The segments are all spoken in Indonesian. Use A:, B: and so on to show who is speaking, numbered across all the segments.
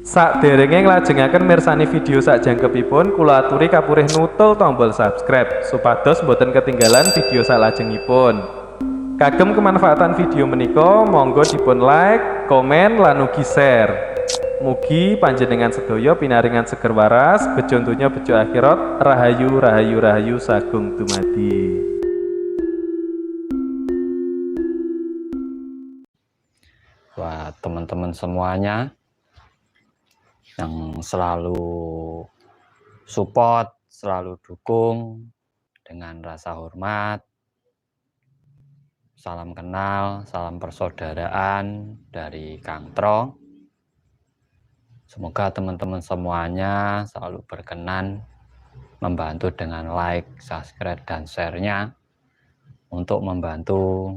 A: Sakderenge nglajengaken mirsani video sakjangkepipun, kula aturi kapurih nutul tombol subscribe supados boten ketinggalan video salajengipun. Kagem kemanfaatan video menika, monggo dipun like, komen, lan ugi share. Mugi panjenengan sedaya pinaringan seger waras, bejo donya bejo akhirat, rahayu rahayu rahayu sagung dumadi.
B: Buat teman-teman semuanya yang selalu support, selalu dukung dengan rasa hormat, salam kenal, salam persaudaraan dari Kang Tro. Semoga teman-teman semuanya selalu berkenan membantu dengan like, subscribe, dan share-nya untuk membantu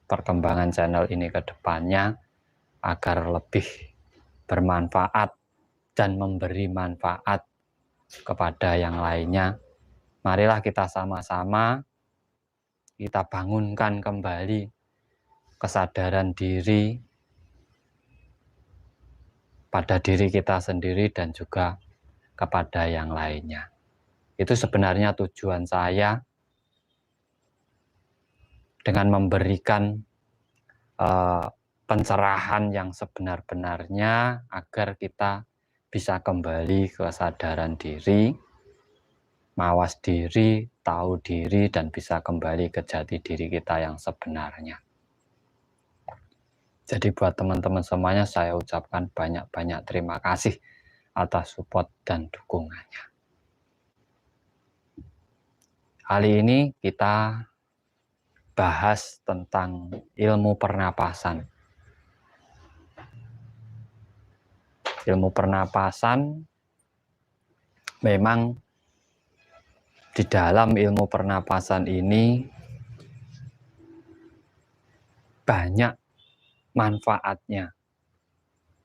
B: perkembangan channel ini ke depannya agar lebih bermanfaat dan memberi manfaat kepada yang lainnya. Marilah kita sama-sama kita bangunkan kembali kesadaran diri pada diri kita sendiri dan juga kepada yang lainnya. Itu sebenarnya tujuan saya dengan memberikan pencerahan yang sebenar-benarnya agar kita bisa kembali ke kesadaran diri, mawas diri, tahu diri, dan bisa kembali ke jati diri kita yang sebenarnya. Jadi buat teman-teman semuanya saya ucapkan banyak-banyak terima kasih atas support dan dukungannya. Kali ini kita bahas tentang ilmu pernapasan. Ilmu pernapasan memang di dalam ilmu pernapasan ini banyak manfaatnya.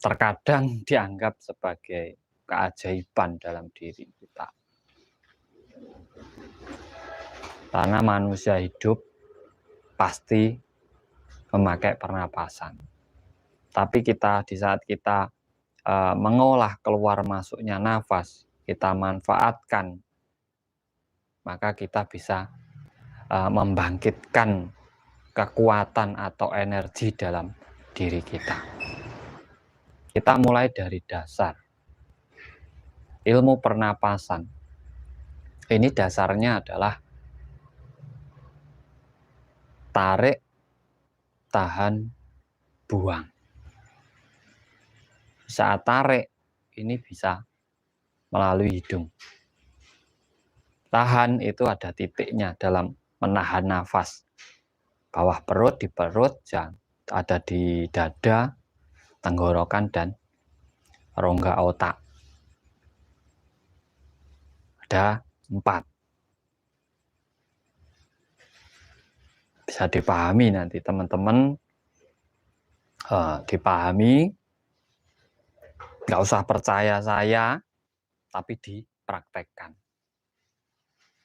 B: Terkadang dianggap sebagai keajaiban dalam diri kita. Karena manusia hidup pasti memakai pernapasan. Tapi di saat kita mengolah keluar masuknya nafas, kita manfaatkan, maka kita bisa membangkitkan kekuatan atau energi dalam diri kita. Kita mulai dari dasar. Ilmu pernapasan. Ini dasarnya adalah tarik, tahan, buang. Saat tarik, ini bisa melalui hidung. Tahan itu ada titiknya dalam menahan nafas. Bawah perut, di perut, ada di dada, tenggorokan, dan rongga otak. Ada 4. Bisa dipahami nanti teman-teman, dipahami. Nggak usah percaya saya, tapi dipraktekkan.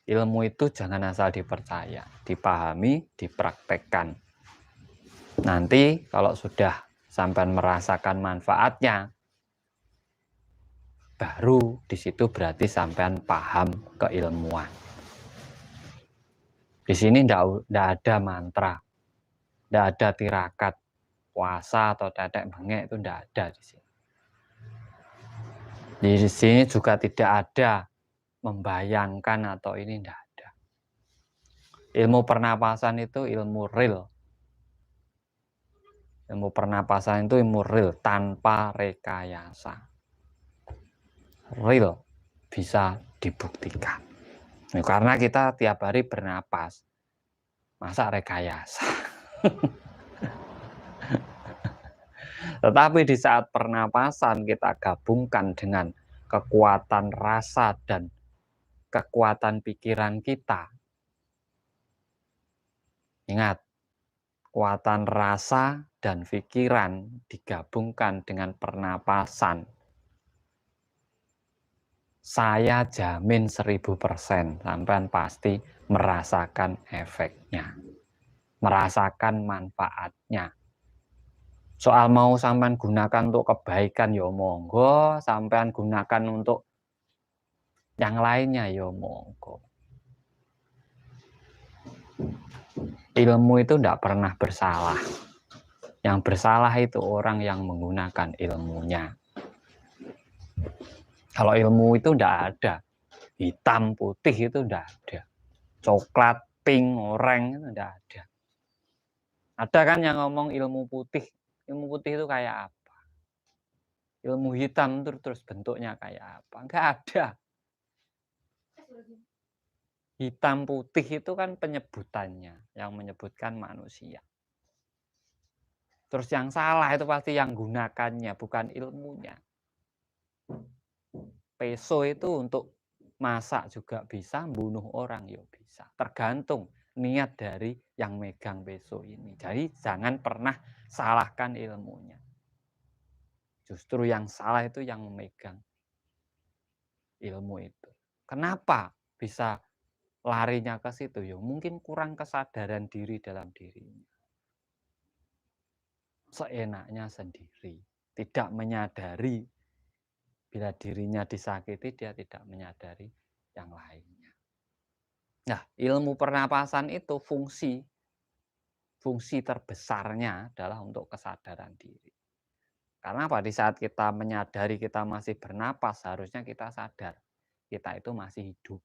B: Ilmu itu jangan asal dipercaya, dipahami, dipraktekkan. Nanti kalau sudah sampai merasakan manfaatnya, baru di situ berarti sampean paham keilmuan. Di sini ndak ada mantra, ndak ada tirakat, puasa atau tetek bengek, itu ndak ada di sini. Di sini juga tidak ada membayangkan atau ini ndak ada. Ilmu pernapasan itu ilmu real. Ilmu pernapasan itu ilmu real tanpa rekayasa. Real, bisa dibuktikan. Nah, karena kita tiap hari bernapas, masa rekayasa? Tetapi di saat pernapasan kita gabungkan dengan kekuatan rasa dan kekuatan pikiran kita. Ingat, kekuatan rasa dan pikiran digabungkan dengan pernapasan. Saya jamin 1000% sampean pasti merasakan efeknya, merasakan manfaatnya. Soal mau sampean gunakan untuk kebaikan ya monggo, sampean gunakan untuk yang lainnya ya monggo. Ilmu itu tidak pernah bersalah. Yang bersalah itu orang yang menggunakan ilmunya. Kalau ilmu itu tidak ada. Hitam, putih itu tidak ada. Coklat, pink, oranye itu tidak ada. Ada kan yang ngomong ilmu putih. Ilmu putih itu kayak apa? Ilmu hitam terus bentuknya kayak apa? Enggak ada. Hitam putih itu kan penyebutannya, yang menyebutkan manusia. Terus yang salah itu pasti yang gunakannya, bukan ilmunya. Peso itu untuk masak juga bisa, bunuh orang ya bisa. Tergantung niat dari yang megang peso ini. Jadi jangan pernah salahkan ilmunya. Justru yang salah itu yang memegang ilmu itu. Kenapa bisa larinya ke situ? Ya mungkin kurang kesadaran diri dalam dirinya. Seenaknya sendiri, tidak menyadari bila dirinya disakiti, dia tidak menyadari yang lainnya. Nah, ilmu pernapasan itu fungsi terbesarnya adalah untuk kesadaran diri. Karena apa? Di saat kita menyadari kita masih bernapas, harusnya kita sadar kita itu masih hidup.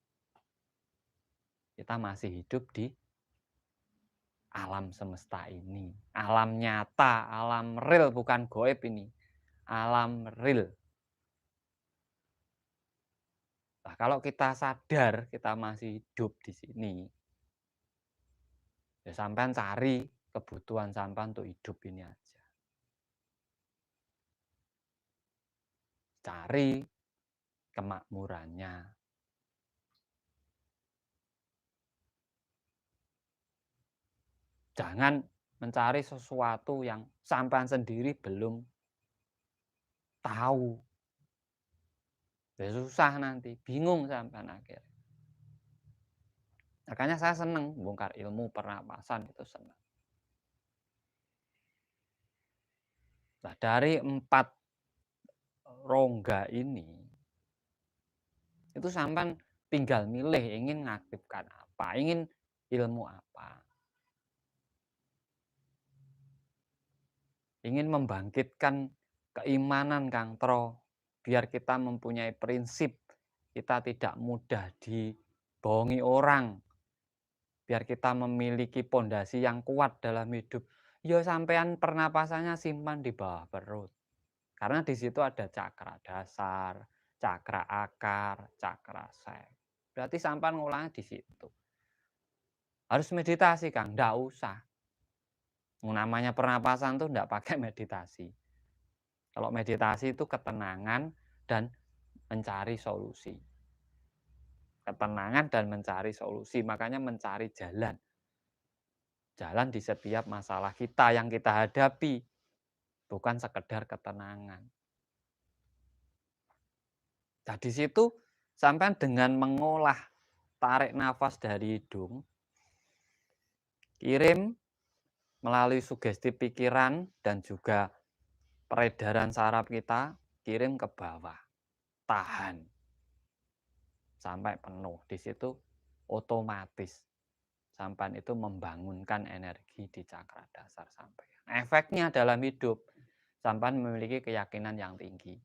B: Kita masih hidup di alam semesta ini. Alam nyata, alam real, bukan goib ini. Alam real. Nah, kalau kita sadar kita masih hidup di sini, ya sampean cari kebutuhan sampean untuk hidup ini aja. Cari kemakmurannya. Jangan mencari sesuatu yang sampean sendiri belum tahu. Ya susah nanti, bingung sampean akhirnya. Makanya saya senang bongkar ilmu pernapasan, itu senang. Nah, dari 4 rongga ini, itu sampean tinggal milih ingin ngaktifkan apa, ingin ilmu apa. Ingin membangkitkan keimanan Kang Tro, biar kita mempunyai prinsip, kita tidak mudah dibohongi orang, biar kita memiliki pondasi yang kuat dalam hidup. Ya sampean pernapasannya simpan di bawah perut. Karena di situ ada cakra dasar, cakra akar, cakra sek. Berarti sampean ngulangnya di situ. Harus meditasi Kang, enggak usah. Namanya pernapasan tuh enggak pakai meditasi. Kalau meditasi itu ketenangan dan mencari solusi. Ketenangan dan mencari solusi, makanya mencari jalan. Jalan di setiap masalah kita yang kita hadapi, bukan sekedar ketenangan. Nah, di situ sampai dengan mengolah tarik nafas dari hidung, kirim melalui sugesti pikiran dan juga peredaran saraf kita, kirim ke bawah, tahan sampai penuh. Di situ otomatis sampan itu membangunkan energi di cakra dasar sampean. Efeknya dalam hidup, sampan memiliki keyakinan yang tinggi.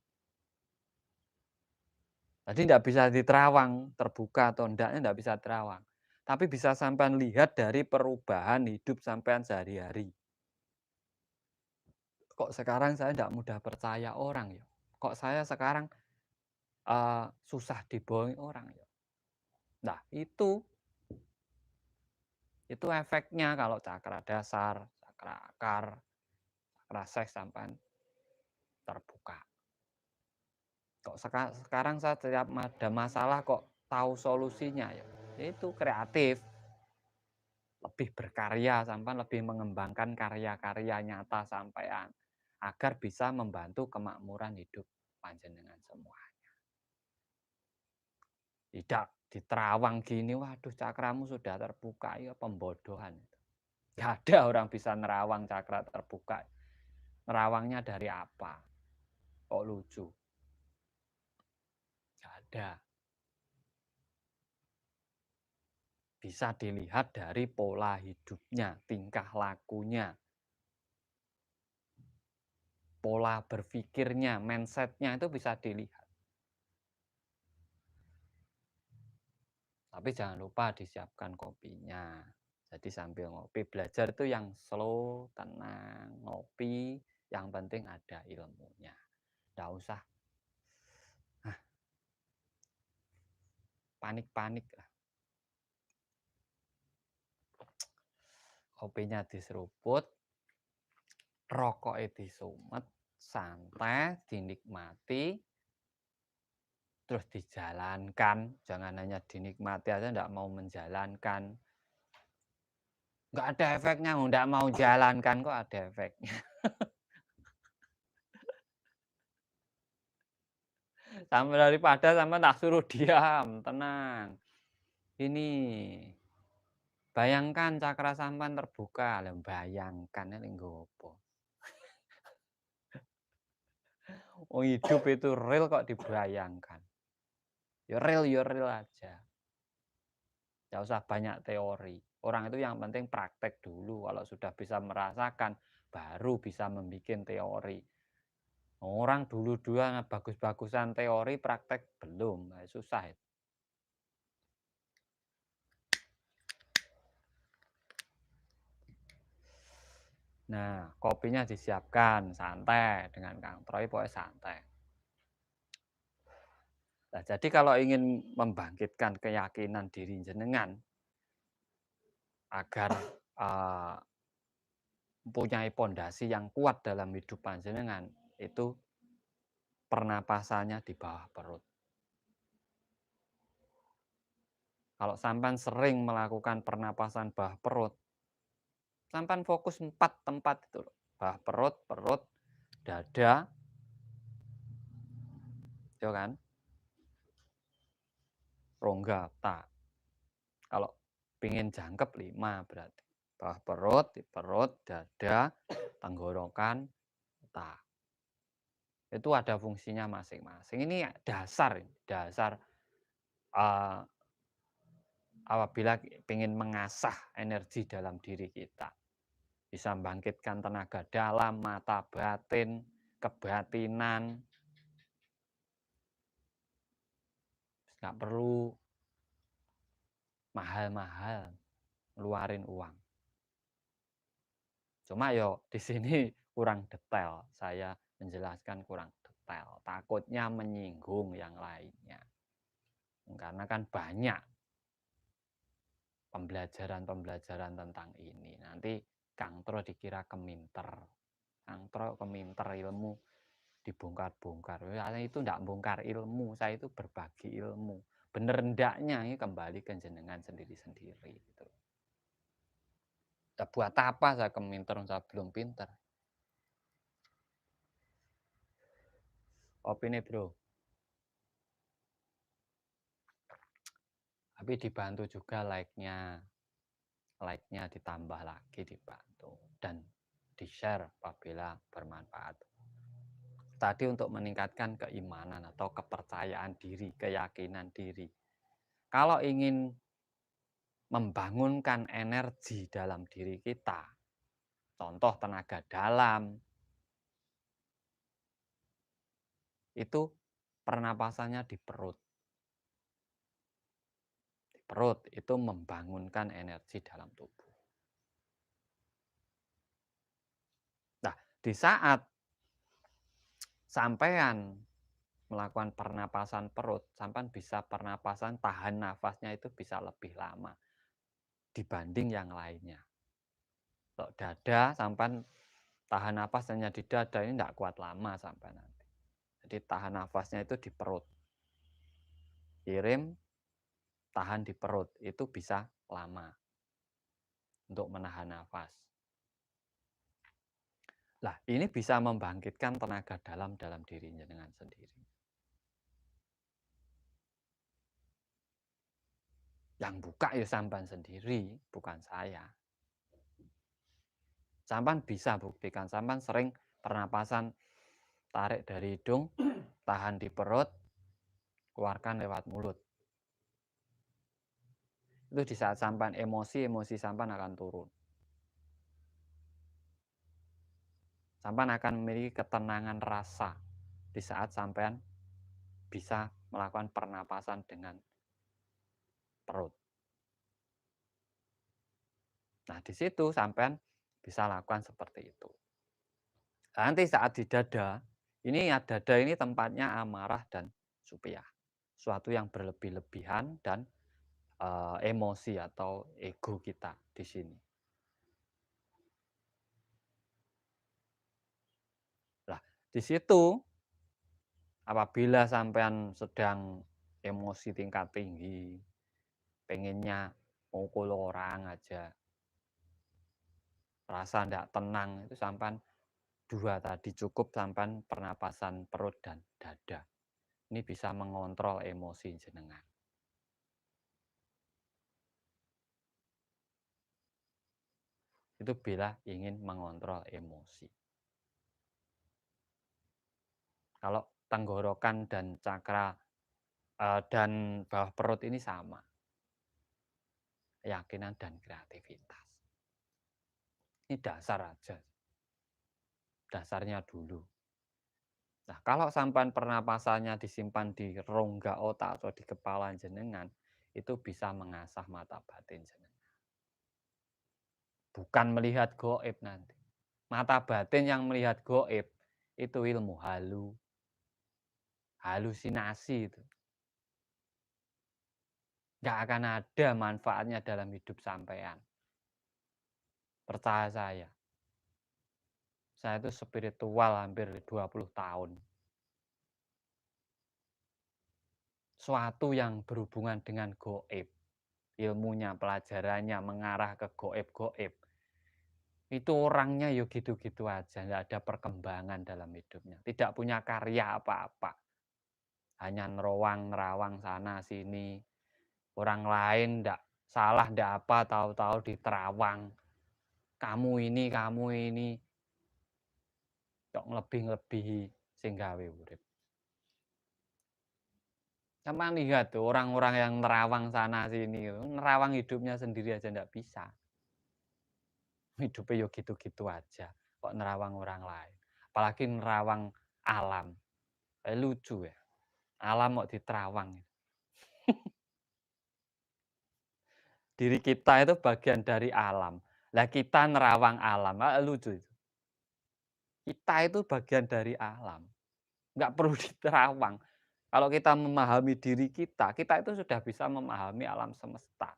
B: Jadi tidak bisa diterawang, terbuka atau tidak bisa terawang. Tapi bisa sampean lihat dari perubahan hidup sampean sehari-hari. Kok sekarang saya tidak mudah percaya orang ya? Kok saya sekarang susah dibohongi orang ya? Nah, itu efeknya kalau cakra dasar, cakra akar, cakra seks sampean terbuka. Kok sekarang saya setiap ada masalah kok tahu solusinya ya? Itu kreatif. Lebih berkarya sampean, lebih mengembangkan karya-karya nyata sampean agar bisa membantu kemakmuran hidup panjenengan semuanya. Tidak diterawang gini, waduh cakramu sudah terbuka, ya pembodohan. Gak ada orang bisa nerawang cakra terbuka. Nerawangnya dari apa? Kok lucu? Nggak ada. Bisa dilihat dari pola hidupnya, tingkah lakunya, pola berpikirnya, mindsetnya itu bisa dilihat. Tapi jangan lupa disiapkan kopinya. Jadi sambil ngopi, belajar itu yang slow, tenang, ngopi, yang penting ada ilmunya. Nggak usah panik-panik lah. Kopinya diseruput, rokoknya disumet, santai, dinikmati, terus dijalankan. Jangan hanya dinikmati aja, nggak mau menjalankan. Nggak ada efeknya, nggak mau jalankan kok ada efeknya. Sama daripada sama tak suruh diam, tenang. Ini bayangkan cakra sampan terbuka, bayangkan ini nggopo. Oh, hidup itu real kok dibayangkan. Ya real aja. Nggak usah banyak teori. Orang itu yang penting praktek dulu. Kalau sudah bisa merasakan, baru bisa membuat teori. Orang dulu bagus-bagusan teori, praktek belum. Susah itu. Nah, kopinya disiapkan, santai. Dengan Kang Troy pokoknya santai. Nah, jadi kalau ingin membangkitkan keyakinan diri jenengan, agar mempunyai pondasi yang kuat dalam hidup panjenengan, itu pernapasannya di bawah perut. Kalau sampan sering melakukan pernapasan bawah perut, sampan fokus 4 tempat itu. Bawah perut, perut, dada, ya kan? Rongga, tak. Kalau pingin jangkep 5 berarti. Bawah perut, dada, tenggorokan, tak. Itu ada fungsinya masing-masing. Ini dasar apabila ingin mengasah energi dalam diri kita. Bisa membangkitkan tenaga dalam, mata batin, kebatinan. Nggak perlu mahal-mahal ngeluarin uang. Cuma yo di sini kurang detail. Saya menjelaskan kurang detail. Takutnya menyinggung yang lainnya. Karena kan banyak pembelajaran tentang ini. Nanti Kang Tro dikira keminter. Kang Tro keminter ilmu dibongkar-bongkar. Saya itu enggak bongkar ilmu, saya itu berbagi ilmu. Bener ndaknya ini kembali ke jenengan sendiri-sendiri gitu. Buat apa saya keminter, saya belum pinter. Opini bro. Tapi dibantu juga like-nya. Like-nya ditambah lagi, dibantu. Dan di-share apabila bermanfaat. Tadi untuk meningkatkan keimanan atau kepercayaan diri, keyakinan diri. Kalau ingin membangunkan energi dalam diri kita, contoh tenaga dalam, itu pernapasannya di perut. Di perut itu membangunkan energi dalam tubuh. Nah, di saat sampean melakukan pernapasan perut, sampean bisa pernapasan tahan nafasnya itu bisa lebih lama dibanding yang lainnya. Kalau dada, sampean tahan nafas hanya di dada ini tidak kuat lama sampai nanti. Jadi tahan nafasnya itu di perut. Kirim, tahan di perut, itu bisa lama untuk menahan nafas. Lah, ini bisa membangkitkan tenaga dalam dirinya dengan sendiri. Yang buka ya sampan sendiri, bukan saya. Sampan bisa buktikan, sampan sering Pernapasan tarik dari hidung, tahan di perut, keluarkan lewat mulut. Itu di saat sampean emosi sampean akan turun. Sampean akan memiliki ketenangan rasa di saat sampean bisa melakukan pernapasan dengan perut. Nah, di situ sampean bisa lakukan seperti itu. Nanti saat di dada, dada ini tempatnya amarah dan supiah. Suatu yang berlebih-lebihan dan emosi atau ego kita di sini. Nah, di situ apabila sampean sedang emosi tingkat tinggi, pengennya mukul orang aja, rasa tidak tenang, itu sampean dua tadi cukup sampean pernapasan perut dan dada. Ini bisa mengontrol emosi jenengan. Itu bila ingin mengontrol emosi. Kalau tenggorokan dan cakra dan bawah perut ini sama. Keyakinan dan kreativitas. Ini dasar aja. Dasarnya dulu. Nah, kalau sampan pernapasannya disimpan di rongga otak atau di kepala jenengan, itu bisa mengasah mata batin jenengan. Bukan melihat goib nanti. Mata batin yang melihat goib itu ilmu halusinasi itu. Nggak akan ada manfaatnya dalam hidup sampean. Percaya saya. Saya itu spiritual hampir 20 tahun. Suatu yang berhubungan dengan goib, ilmunya, pelajarannya mengarah ke goib-goib, itu orangnya ya gitu-gitu aja, nggak ada perkembangan dalam hidupnya, tidak punya karya apa-apa, hanya nerawang sana sini, orang lain ndak salah ndak apa, tahu-tahu diterawang, kamu ini, kok ngelebih-ngelebihi sing gawe urip. Sampeyan lihat tuh orang-orang yang nerawang sana sini, nerawang hidupnya sendiri aja ndak bisa. Hidupnya yo gitu-gitu aja, kok nerawang orang lain. Apalagi nerawang alam. Lucu ya, alam kok diterawang. Diri kita itu bagian dari alam. Lah kita nerawang alam, lucu itu. Kita itu bagian dari alam, nggak perlu diterawang. Kalau kita memahami diri kita itu sudah bisa memahami alam semesta.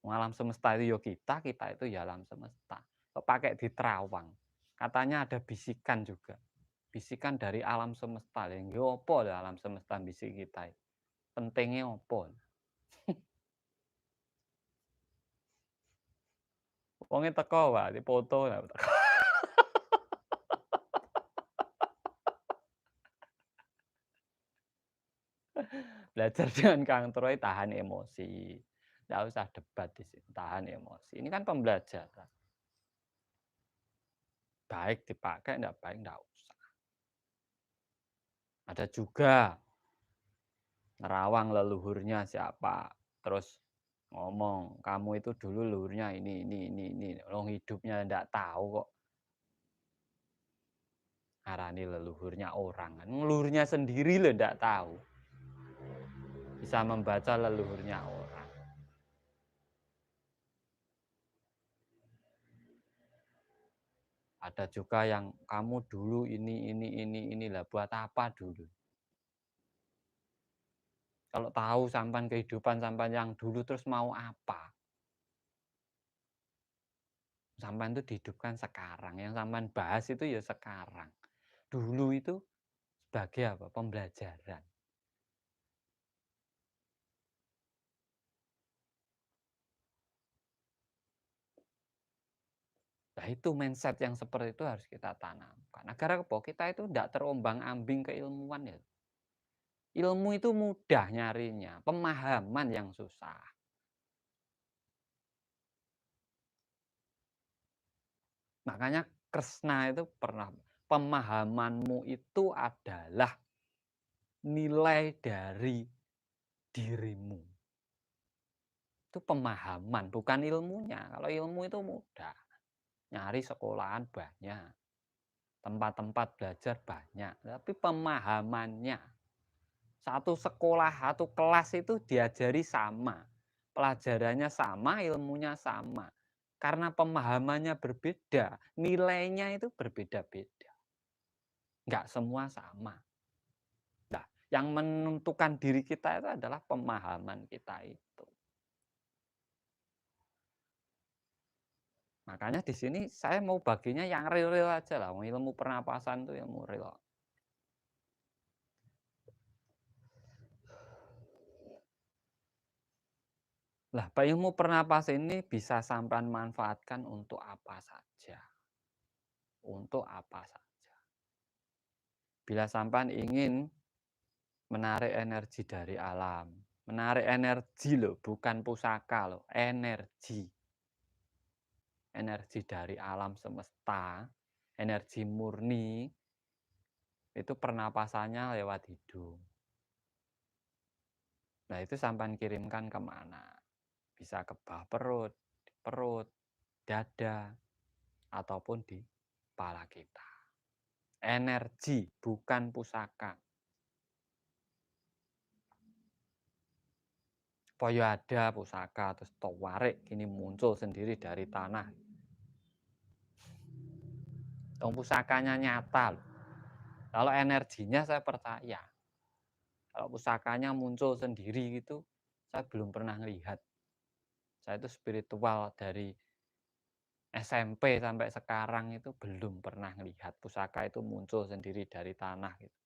B: Alam semesta itu yo kita itu ya alam semesta. Kok pakai diterawang. Katanya ada bisikan juga. Bisikan dari alam semesta. Lha opo alam semesta bisik kita? Pentingnya opo? Wonge teko wae dipoto. Belajar dengan Kang Troy tahan emosi. Nggak usah debat di sini, tahan emosi. Ini kan pembelajaran. Baik dipakai, enggak baik enggak usah. Ada juga nerawang leluhurnya siapa, terus ngomong, kamu itu dulu leluhurnya ini. Long hidupnya enggak tahu kok. Arani leluhurnya orang, kan leluhurnya sendiri loh enggak tahu. Bisa membaca leluhurnya orang. Ada juga yang kamu dulu inilah buat apa dulu? Kalau tahu sampan kehidupan sampan yang dulu terus mau apa? Sampan itu dihidupkan sekarang. Yang sampan bahas itu ya sekarang. Dulu itu sebagai apa? Pembelajaran. Nah itu mindset yang seperti itu harus kita tanamkan. Agar apa? Kita itu tidak terombang-ambing keilmuan ya. Ilmu itu mudah nyarinya, pemahaman yang susah. Makanya Kresna itu pernah pemahamanmu itu adalah nilai dari dirimu. Itu pemahaman, bukan ilmunya. Kalau ilmu itu mudah. Nyari sekolahan banyak, tempat-tempat belajar banyak, tapi pemahamannya. Satu sekolah, satu kelas itu diajari sama. Pelajarannya sama, ilmunya sama. Karena pemahamannya berbeda, nilainya itu berbeda-beda. Nggak semua sama. Nah, yang menentukan diri kita itu adalah pemahaman kita itu. Makanya di sini saya mau baginya yang real-real aja lah. Ilmu pernapasan itu ilmu real. Lah, ilmu pernapasan ini bisa sampean manfaatkan untuk apa saja. Untuk apa saja. Bila sampean ingin menarik energi dari alam, menarik energi loh, bukan pusaka loh, energi. Energi dari alam semesta, energi murni, itu pernapasannya lewat hidung. Nah, itu sampean kirimkan kemana? Bisa ke bawah perut, di perut, dada, ataupun di kepala kita. Energi, bukan pusaka. Poyo ada pusaka, terus tawarik ini muncul sendiri dari tanah. Pusakanya nyata loh. Kalau energinya saya percaya. Kalau pusakanya muncul sendiri gitu, saya belum pernah lihat. Saya itu spiritual dari SMP sampai sekarang itu belum pernah lihat pusaka itu muncul sendiri dari tanah gitu.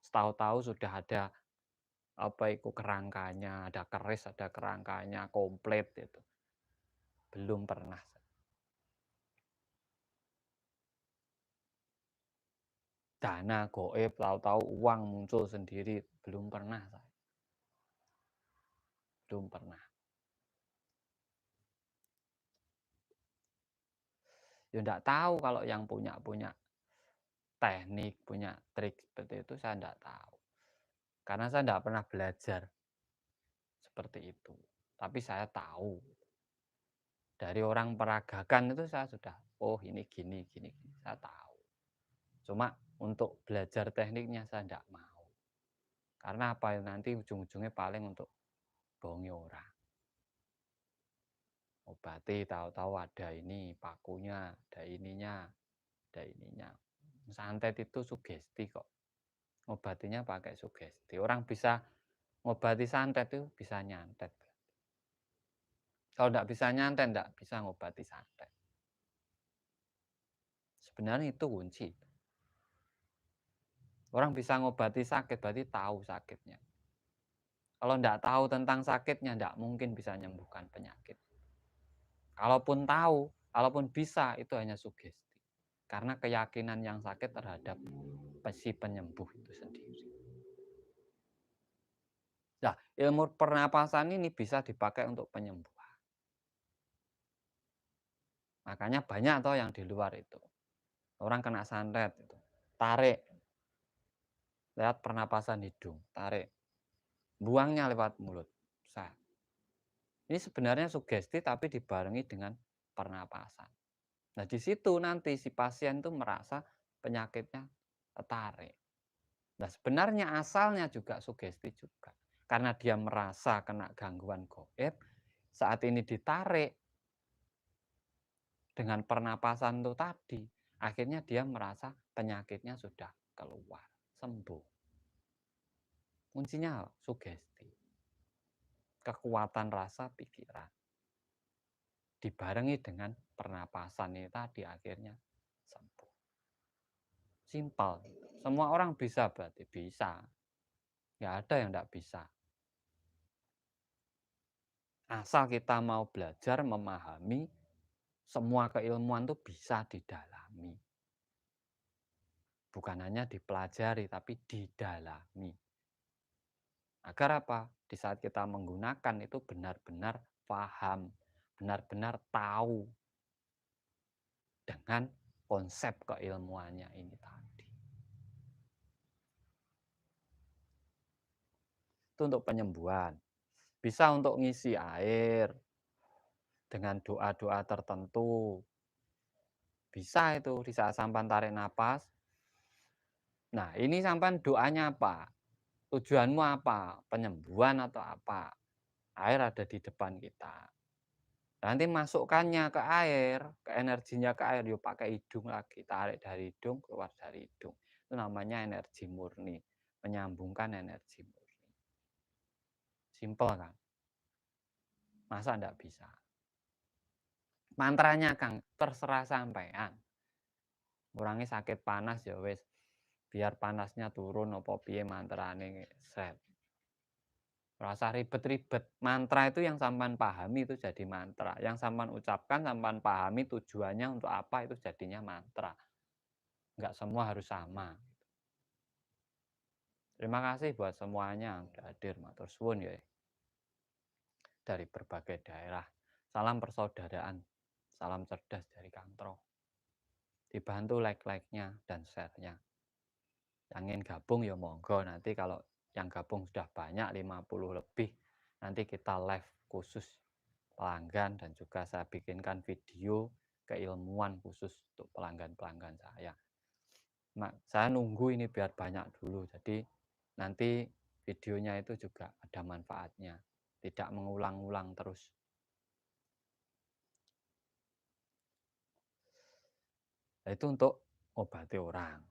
B: Setahu-tahu sudah ada apa itu kerangkanya, ada keris, ada kerangkanya komplit itu. Belum pernah. Dana goib, tahu-tahu uang muncul sendiri, belum pernah saya. Belum pernah. Ya enggak tahu kalau yang punya teknik, punya trik seperti itu saya enggak tahu. Karena saya enggak pernah belajar seperti itu. Tapi saya tahu. Dari orang peragakan itu saya sudah, oh ini gini, gini, gini. Saya tahu. Cuma untuk belajar tekniknya saya enggak mau. Karena apa nanti ujung-ujungnya paling untuk bohongi orang. Obati tahu-tahu ada ini pakunya, ada ininya, ada ininya. Santet itu sugesti kok. Ngobatinya pakai sugesti. Orang bisa ngobati santet itu bisa nyantet. Kalau enggak bisa nyantet, enggak bisa ngobati santet. Sebenarnya itu kunci. Orang bisa ngobati sakit, berarti tahu sakitnya. Kalau enggak tahu tentang sakitnya, enggak mungkin bisa menyembuhkan penyakit. Kalaupun tahu, kalaupun bisa, itu hanya sugesti. Karena keyakinan yang sakit terhadap si penyembuh itu sendiri. Nah, ilmu pernapasan ini bisa dipakai untuk penyembuhan. Makanya banyak toh yang di luar itu. Orang kena santet itu. Tarik. Lewat pernapasan hidung, tarik. Buangnya lewat mulut. Sah. Ini sebenarnya sugesti tapi dibarengi dengan pernapasan. Nah, di situ nanti si pasien itu merasa penyakitnya tertarik. Nah, sebenarnya asalnya juga sugesti juga. Karena dia merasa kena gangguan gaib, saat ini ditarik dengan pernapasan itu tadi, akhirnya dia merasa penyakitnya sudah keluar, sembuh. Kuncinya sugesti. Kekuatan rasa pikiran. Dibarengi dengan pernapasan ini tadi akhirnya sembuh. Simpel. Semua orang bisa berarti bisa. Nggak ada yang nggak bisa. Asal kita mau belajar, memahami, semua keilmuan itu bisa didalami. Bukan hanya dipelajari, tapi didalami. Agar apa? Di saat kita menggunakan itu benar-benar paham, benar-benar tahu dengan konsep keilmuannya ini tadi. Itu untuk penyembuhan. Bisa untuk ngisi air dengan doa-doa tertentu. Bisa itu di saat sampan tarik napas. Nah, ini sampan doanya apa? Tujuanmu apa? Penyembuhan atau apa? Air ada di depan kita. Nanti masukkannya ke air, ke energinya ke air, yuk pakai hidung lagi, tarik dari hidung, keluar dari hidung. Itu namanya energi murni, menyambungkan energi murni. Simple kan? Masa enggak bisa? Mantranya Kang, terserah sampean. Ngurangi sakit panas ya wis. Biar panasnya turun apa piye mantrane set. Rasa ribet-ribet. Mantra itu yang sampean pahami itu jadi mantra. Yang sampean ucapkan, sampean pahami tujuannya untuk apa itu jadinya mantra. Enggak semua harus sama. Terima kasih buat semuanya yang sudah hadir, matur suwun ya. Dari berbagai daerah. Salam persaudaraan. Salam cerdas dari Kang Tro. Dibantu like-like-nya dan share-nya. Yang ingin gabung ya monggo, nanti kalau yang gabung sudah banyak 50 lebih, nanti kita live khusus pelanggan dan juga saya bikinkan video keilmuan khusus untuk pelanggan-pelanggan saya. Nah, saya nunggu ini biar banyak dulu, jadi nanti videonya itu juga ada manfaatnya, tidak mengulang-ulang terus. Nah, itu untuk obati orang.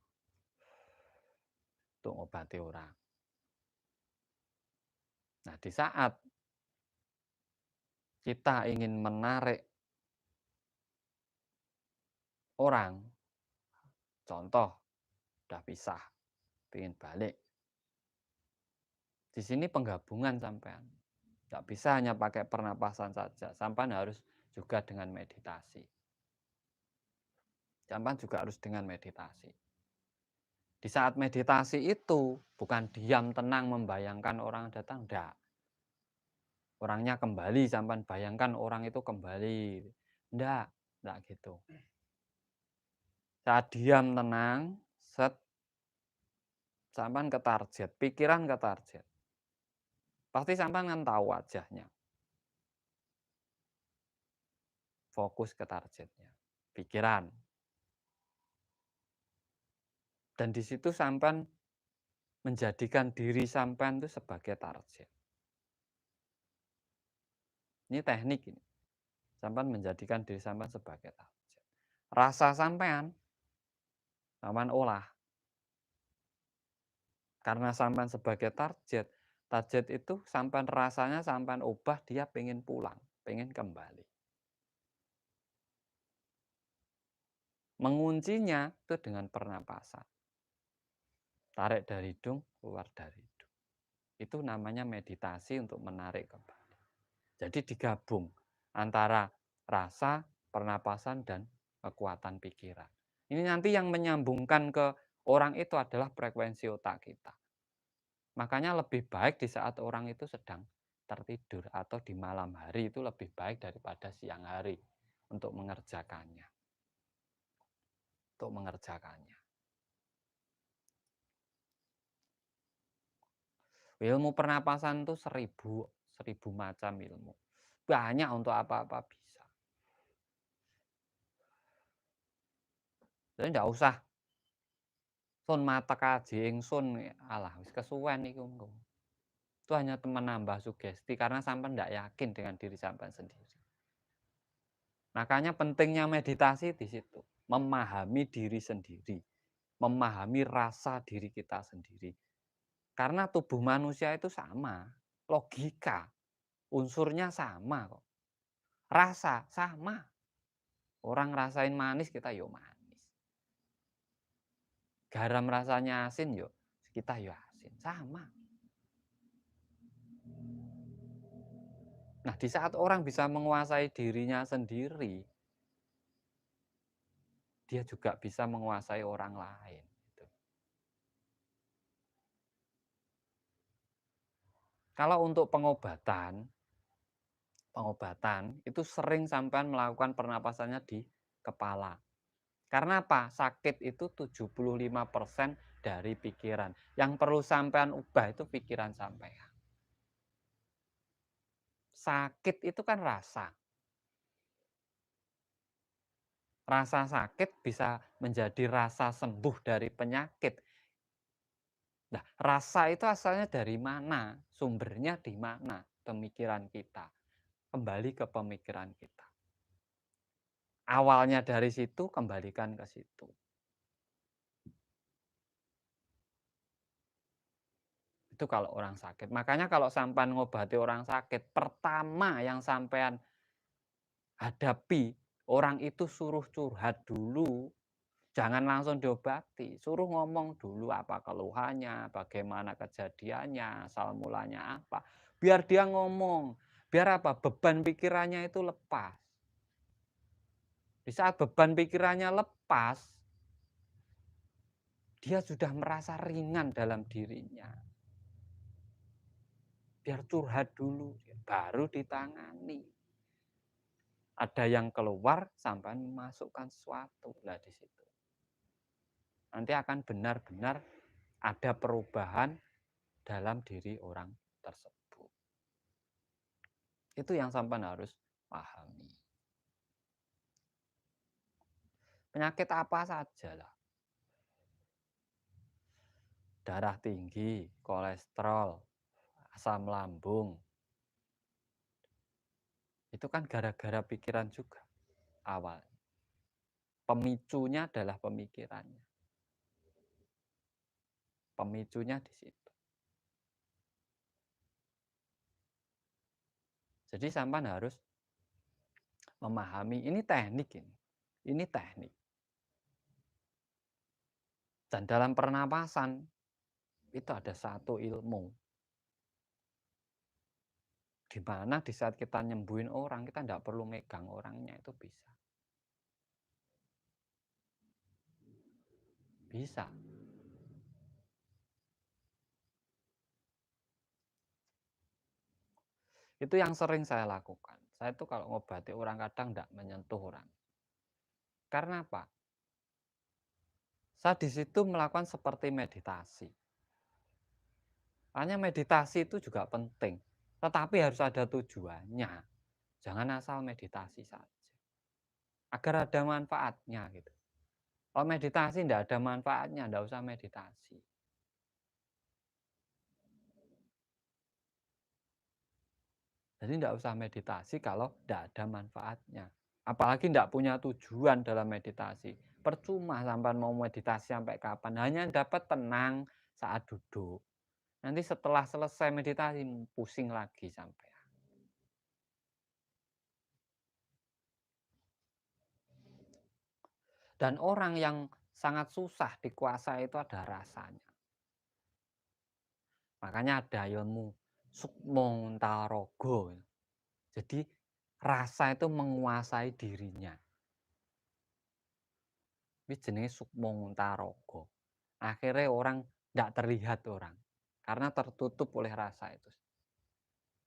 B: Untuk obati orang. Nah, di saat kita ingin menarik orang, contoh, udah pisah, ingin balik. Di sini penggabungan sampean. Nggak bisa hanya pakai pernapasan saja, sampean harus juga dengan meditasi. Sampean juga harus dengan meditasi. Di saat meditasi itu, bukan diam tenang membayangkan orang datang, enggak. Orangnya kembali, sampean bayangkan orang itu kembali. Enggak gitu. Saat diam tenang, set, sampean ke target, pikiran ke target. Pasti sampean kan tahu wajahnya. Fokus ke targetnya, pikiran. Dan di situ sampean menjadikan diri sampean itu sebagai target. Ini teknik ini. Sampean menjadikan diri sampean sebagai target. Rasa sampean olah. Karena sampean sebagai target, target itu sampean rasanya sampean ubah dia pengen pulang, pengen kembali. Menguncinya itu dengan pernapasan. Tarik dari hidung, keluar dari hidung. Itu namanya meditasi untuk menarik kembali. Jadi digabung antara rasa, pernapasan, dan kekuatan pikiran. Ini nanti yang menyambungkan ke orang itu adalah frekuensi otak kita. Makanya lebih baik di saat orang itu sedang tertidur atau di malam hari itu lebih baik daripada siang hari untuk mengerjakannya. Untuk mengerjakannya. Ilmu pernapasan itu seribu macam ilmu. Banyak untuk apa-apa bisa. Jadi tidak usah sun mata kaji ingsun alah wis kesuwen iku engko. Itu hanya teman nambah sugesti karena sampean tidak yakin dengan diri sampean sendiri. Makanya pentingnya meditasi di situ, memahami diri sendiri, memahami rasa diri kita sendiri. Karena tubuh manusia itu sama, logika, unsurnya sama kok. Rasa sama. Orang rasain manis, kita yo manis. Garam rasanya asin yo, kita yo asin, sama. Nah, di saat orang bisa menguasai dirinya sendiri, dia juga bisa menguasai orang lain. Kalau untuk pengobatan itu sering sampean melakukan pernapasannya di kepala. Karena apa? Sakit itu 75% dari pikiran. Yang perlu sampean ubah itu pikiran sampean. Sakit itu kan rasa. Rasa sakit bisa menjadi rasa sembuh dari penyakit. Nah, rasa itu asalnya dari mana? Sumbernya di mana? Pemikiran kita. Kembali ke pemikiran kita. Awalnya dari situ, kembalikan ke situ. Itu kalau orang sakit. Makanya kalau sampean ngobati orang sakit, pertama yang sampean hadapi, orang itu suruh curhat dulu. Jangan langsung diobati, suruh ngomong dulu apa keluhannya, bagaimana kejadiannya, asal mulanya apa. Biar dia ngomong, biar apa? Beban pikirannya itu lepas. Di saat beban pikirannya lepas, dia sudah merasa ringan dalam dirinya. Biar curhat dulu, baru ditangani. Ada yang keluar sampai memasukkan sesuatu lah di situ. Nanti akan benar-benar ada perubahan dalam diri orang tersebut. Itu yang sampai harus pahami. Penyakit apa saja lah. Darah tinggi, kolesterol, asam lambung. Itu kan gara-gara pikiran juga awal. Pemicunya adalah pemikirannya. Pemicunya di situ. Jadi sampai harus memahami ini teknik ini. Ini teknik. Dan dalam pernapasan itu ada satu ilmu. Di mana di saat kita nyembuhin orang, kita tidak perlu megang orangnya, itu bisa. Bisa. Itu yang sering saya lakukan. Saya itu kalau ngobati orang kadang tidak menyentuh orang. Karena apa? Saya di situ melakukan seperti meditasi. Hanya meditasi itu juga penting. Tetapi harus ada tujuannya. Jangan asal meditasi saja. Agar ada manfaatnya gitu. Kalau meditasi tidak ada manfaatnya, tidak usah meditasi. Jadi tidak usah meditasi kalau tidak ada manfaatnya. Apalagi tidak punya tujuan dalam meditasi. Percuma sampai mau meditasi sampai kapan. Hanya dapat tenang saat duduk. Nanti setelah selesai meditasi pusing lagi sampai. Dan orang yang sangat susah dikuasai itu ada rasanya. Makanya ada ilmu sukmo tarogo. Jadi rasa itu menguasai dirinya. Ini jenis sukmo tarogo. Akhirnya orang tidak terlihat orang. Karena tertutup oleh rasa itu.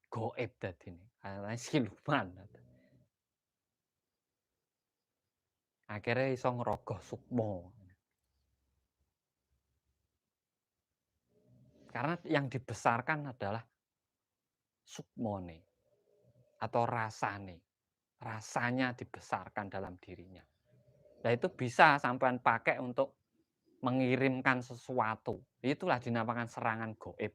B: Goib tadi ini. Karena siluman. Akhirnya iso ngerogoh sukmo. Karena yang dibesarkan adalah sukmone atau rasane. Rasanya dibesarkan dalam dirinya. Nah itu bisa sampean pakai untuk mengirimkan sesuatu. Itulah dinamakan serangan goib.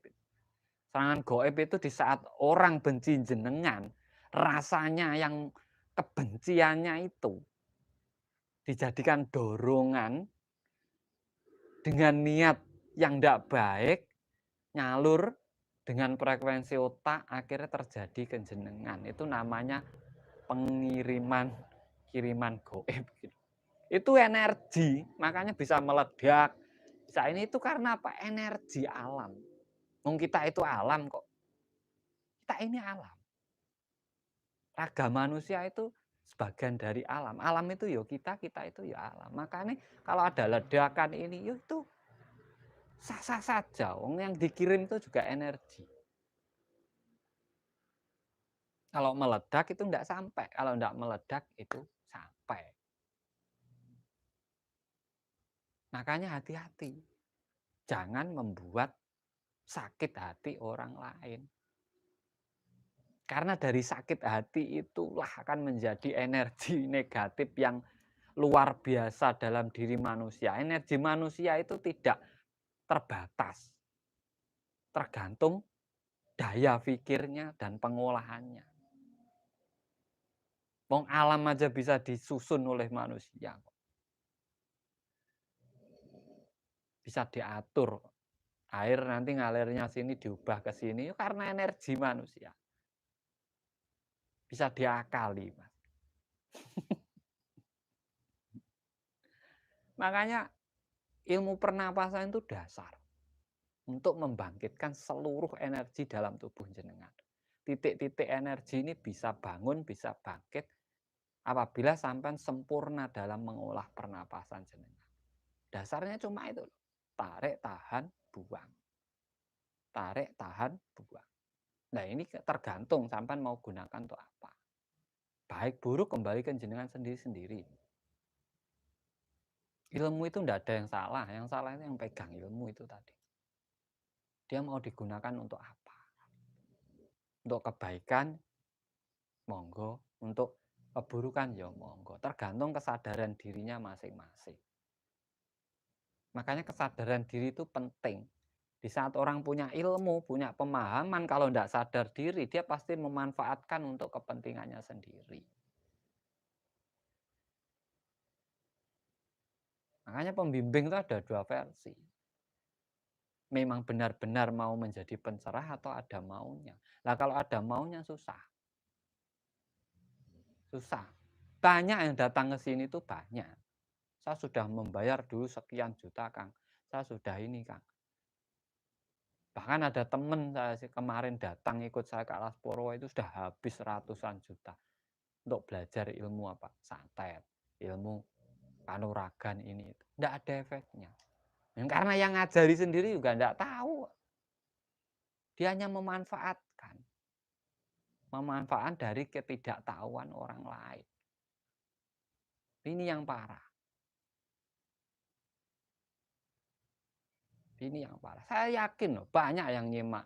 B: Serangan goib itu di saat orang benci jenengan, rasanya yang kebenciannya itu dijadikan dorongan dengan niat yang tidak baik, nyalur dengan frekuensi otak, akhirnya terjadi kejenengan. Itu namanya pengiriman kiriman goib. Itu energi, makanya bisa meledak. Bisa ini itu karena apa? Energi alam. Kita itu alam kok. Kita ini alam. Raga manusia itu sebagian dari alam. Alam itu ya kita itu ya alam. Makanya kalau ada ledakan ini, ya itu sah-sah saja. Yang dikirim itu juga energi. Kalau meledak itu tidak sampai. Kalau tidak meledak itu sampai. Makanya hati-hati. Jangan membuat sakit hati orang lain. Karena dari sakit hati itulah akan menjadi energi negatif yang luar biasa dalam diri manusia. Energi manusia itu tidak terbatas. Tergantung daya pikirnya dan pengolahannya. Wong alam aja bisa disusun oleh manusia. Bisa diatur. Air nanti ngalirnya sini diubah ke sini karena energi manusia. Bisa diakali, Mas. Makanya ilmu pernapasan itu dasar untuk membangkitkan seluruh energi dalam tubuh jenengan. Titik-titik energi ini bisa bangun, bisa bangkit apabila sampai sempurna dalam mengolah pernapasan jenengan. Dasarnya cuma itu. Tarik, tahan, buang. Tarik, tahan, buang. Nah ini tergantung sampai mau gunakan untuk apa. Baik buruk kembali ke jenengan sendiri-sendiri. Ilmu itu tidak ada yang salah itu yang pegang ilmu itu tadi. Dia mau digunakan untuk apa? Untuk kebaikan, monggo. Untuk keburukan, ya monggo. Tergantung kesadaran dirinya masing-masing. Makanya kesadaran diri itu penting. Di saat orang punya ilmu, punya pemahaman, kalau tidak sadar diri, dia pasti memanfaatkan untuk kepentingannya sendiri. Makanya pembimbing itu ada dua versi. Memang benar-benar mau menjadi pencerah atau ada maunya. Nah kalau ada maunya susah. Susah. Banyak yang datang ke sini tuh banyak. Saya sudah membayar dulu sekian juta, Kang. Saya sudah ini, Kang. Bahkan ada teman saya kemarin datang ikut saya ke Alas Purwo itu sudah habis ratusan juta untuk belajar ilmu apa? Santet, ilmu kanuragan ini itu. Tidak ada efeknya. Karena yang ngajari sendiri juga tidak tahu. Dia hanya memanfaatkan. Memanfaatkan dari ketidaktahuan orang lain. Ini yang parah. Ini yang parah. Saya yakin loh, banyak yang nyimak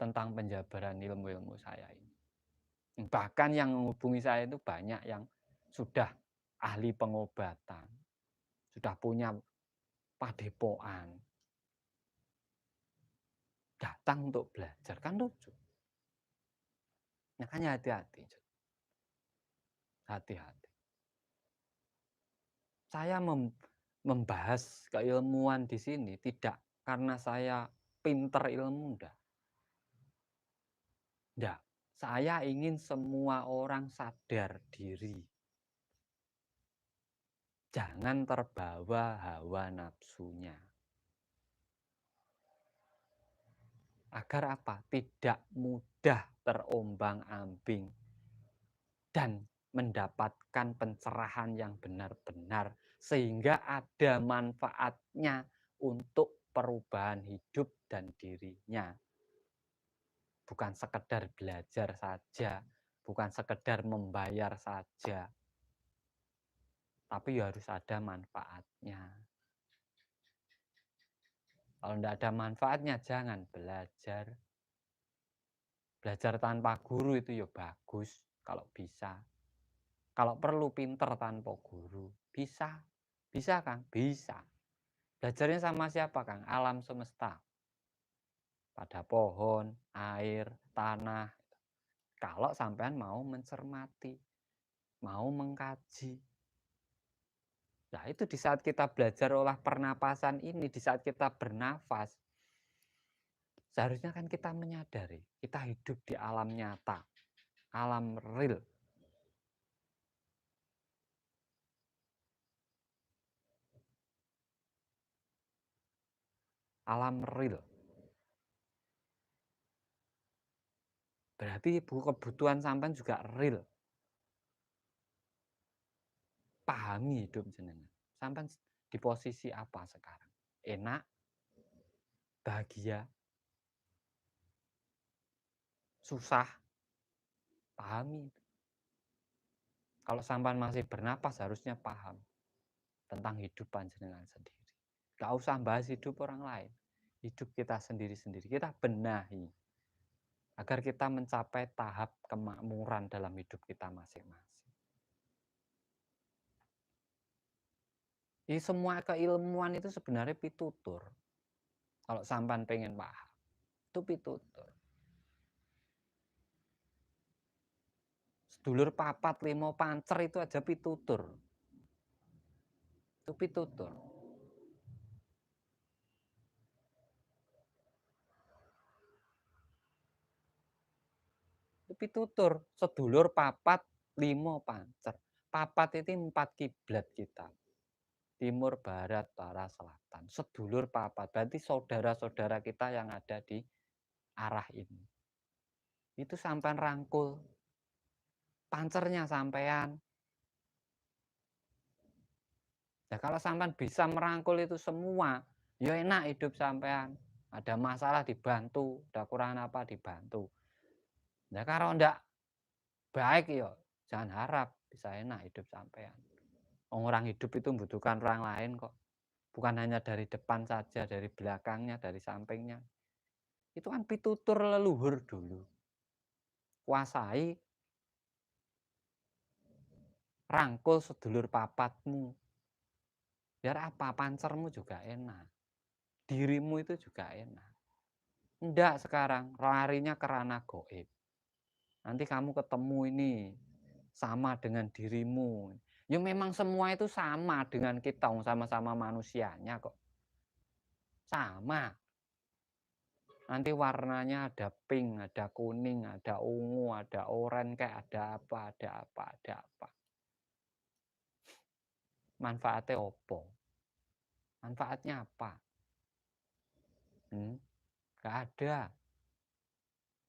B: tentang penjabaran ilmu-ilmu saya ini. Bahkan yang menghubungi saya itu banyak yang sudah ahli pengobatan, sudah punya padepokan, datang untuk belajar, kan lucu. Makanya hati-hati, hati-hati. Saya membahas keilmuan di sini tidak karena saya pinter ilmu, enggak. Enggak. Saya ingin semua orang sadar diri. Jangan terbawa hawa nafsunya. Agar apa? Tidak mudah terombang-ambing dan mendapatkan pencerahan yang benar-benar sehingga ada manfaatnya untuk perubahan hidup dan dirinya. Bukan sekedar belajar saja, bukan sekedar membayar saja, tapi harus ada manfaatnya. Kalau tidak ada manfaatnya, jangan belajar. Belajar tanpa guru itu ya bagus, kalau bisa. Kalau perlu pinter tanpa guru, bisa. Bisa, Kang? Bisa. Belajarnya sama siapa, Kang? Alam semesta. Pada pohon, air, tanah. Kalau sampean mau mencermati, mau mengkaji. Nah, itu di saat kita belajar olah pernapasan ini, di saat kita bernafas, seharusnya kan kita menyadari, kita hidup di alam nyata, alam real. Alam real. Berarti kebutuhan sampean juga real. Pahami hidup jenengan. Sampean di posisi apa sekarang? Enak? Bahagia? Susah? Pahami. Kalau sampean masih bernapas harusnya paham tentang hidup panjenengan sendiri. Gak usah bahas hidup orang lain. Hidup kita sendiri-sendiri, kita benahi. Agar kita mencapai tahap kemakmuran dalam hidup kita masing-masing. Jadi semua keilmuan itu sebenarnya pitutur. Kalau sampan pengen paham, itu pitutur. Sedulur papat limo pancer itu aja pitutur. Itu pitutur. Itu pitutur. Sedulur papat limo pancer. Papat itu 4 kiblat kita. Timur, barat, utara, selatan. Sedulur papat. Berarti saudara-saudara kita yang ada di arah ini. Itu sampean rangkul. Pancernya sampean. Nah, kalau sampean bisa merangkul itu semua, ya enak hidup sampean. Ada masalah dibantu, ada kurang apa dibantu. Nah, kalau ndak baik ya jangan harap bisa enak hidup sampean. Orang hidup itu membutuhkan orang lain kok. Bukan hanya dari depan saja, dari belakangnya, dari sampingnya. Itu kan pitutur leluhur dulu. Kuasai, rangkul sedulur papatmu. Biar apa? Pancermu juga enak. Dirimu itu juga enak. Enggak sekarang, larinya ke ranah goib. Nanti kamu ketemu ini, sama dengan dirimu. Ya memang semua itu sama dengan kita, sama-sama manusianya kok. Sama. Nanti warnanya ada pink, ada kuning, ada ungu, ada oranye, kayak ada apa, ada apa, ada apa. Manfaatnya apa? Manfaatnya apa? Gak ada.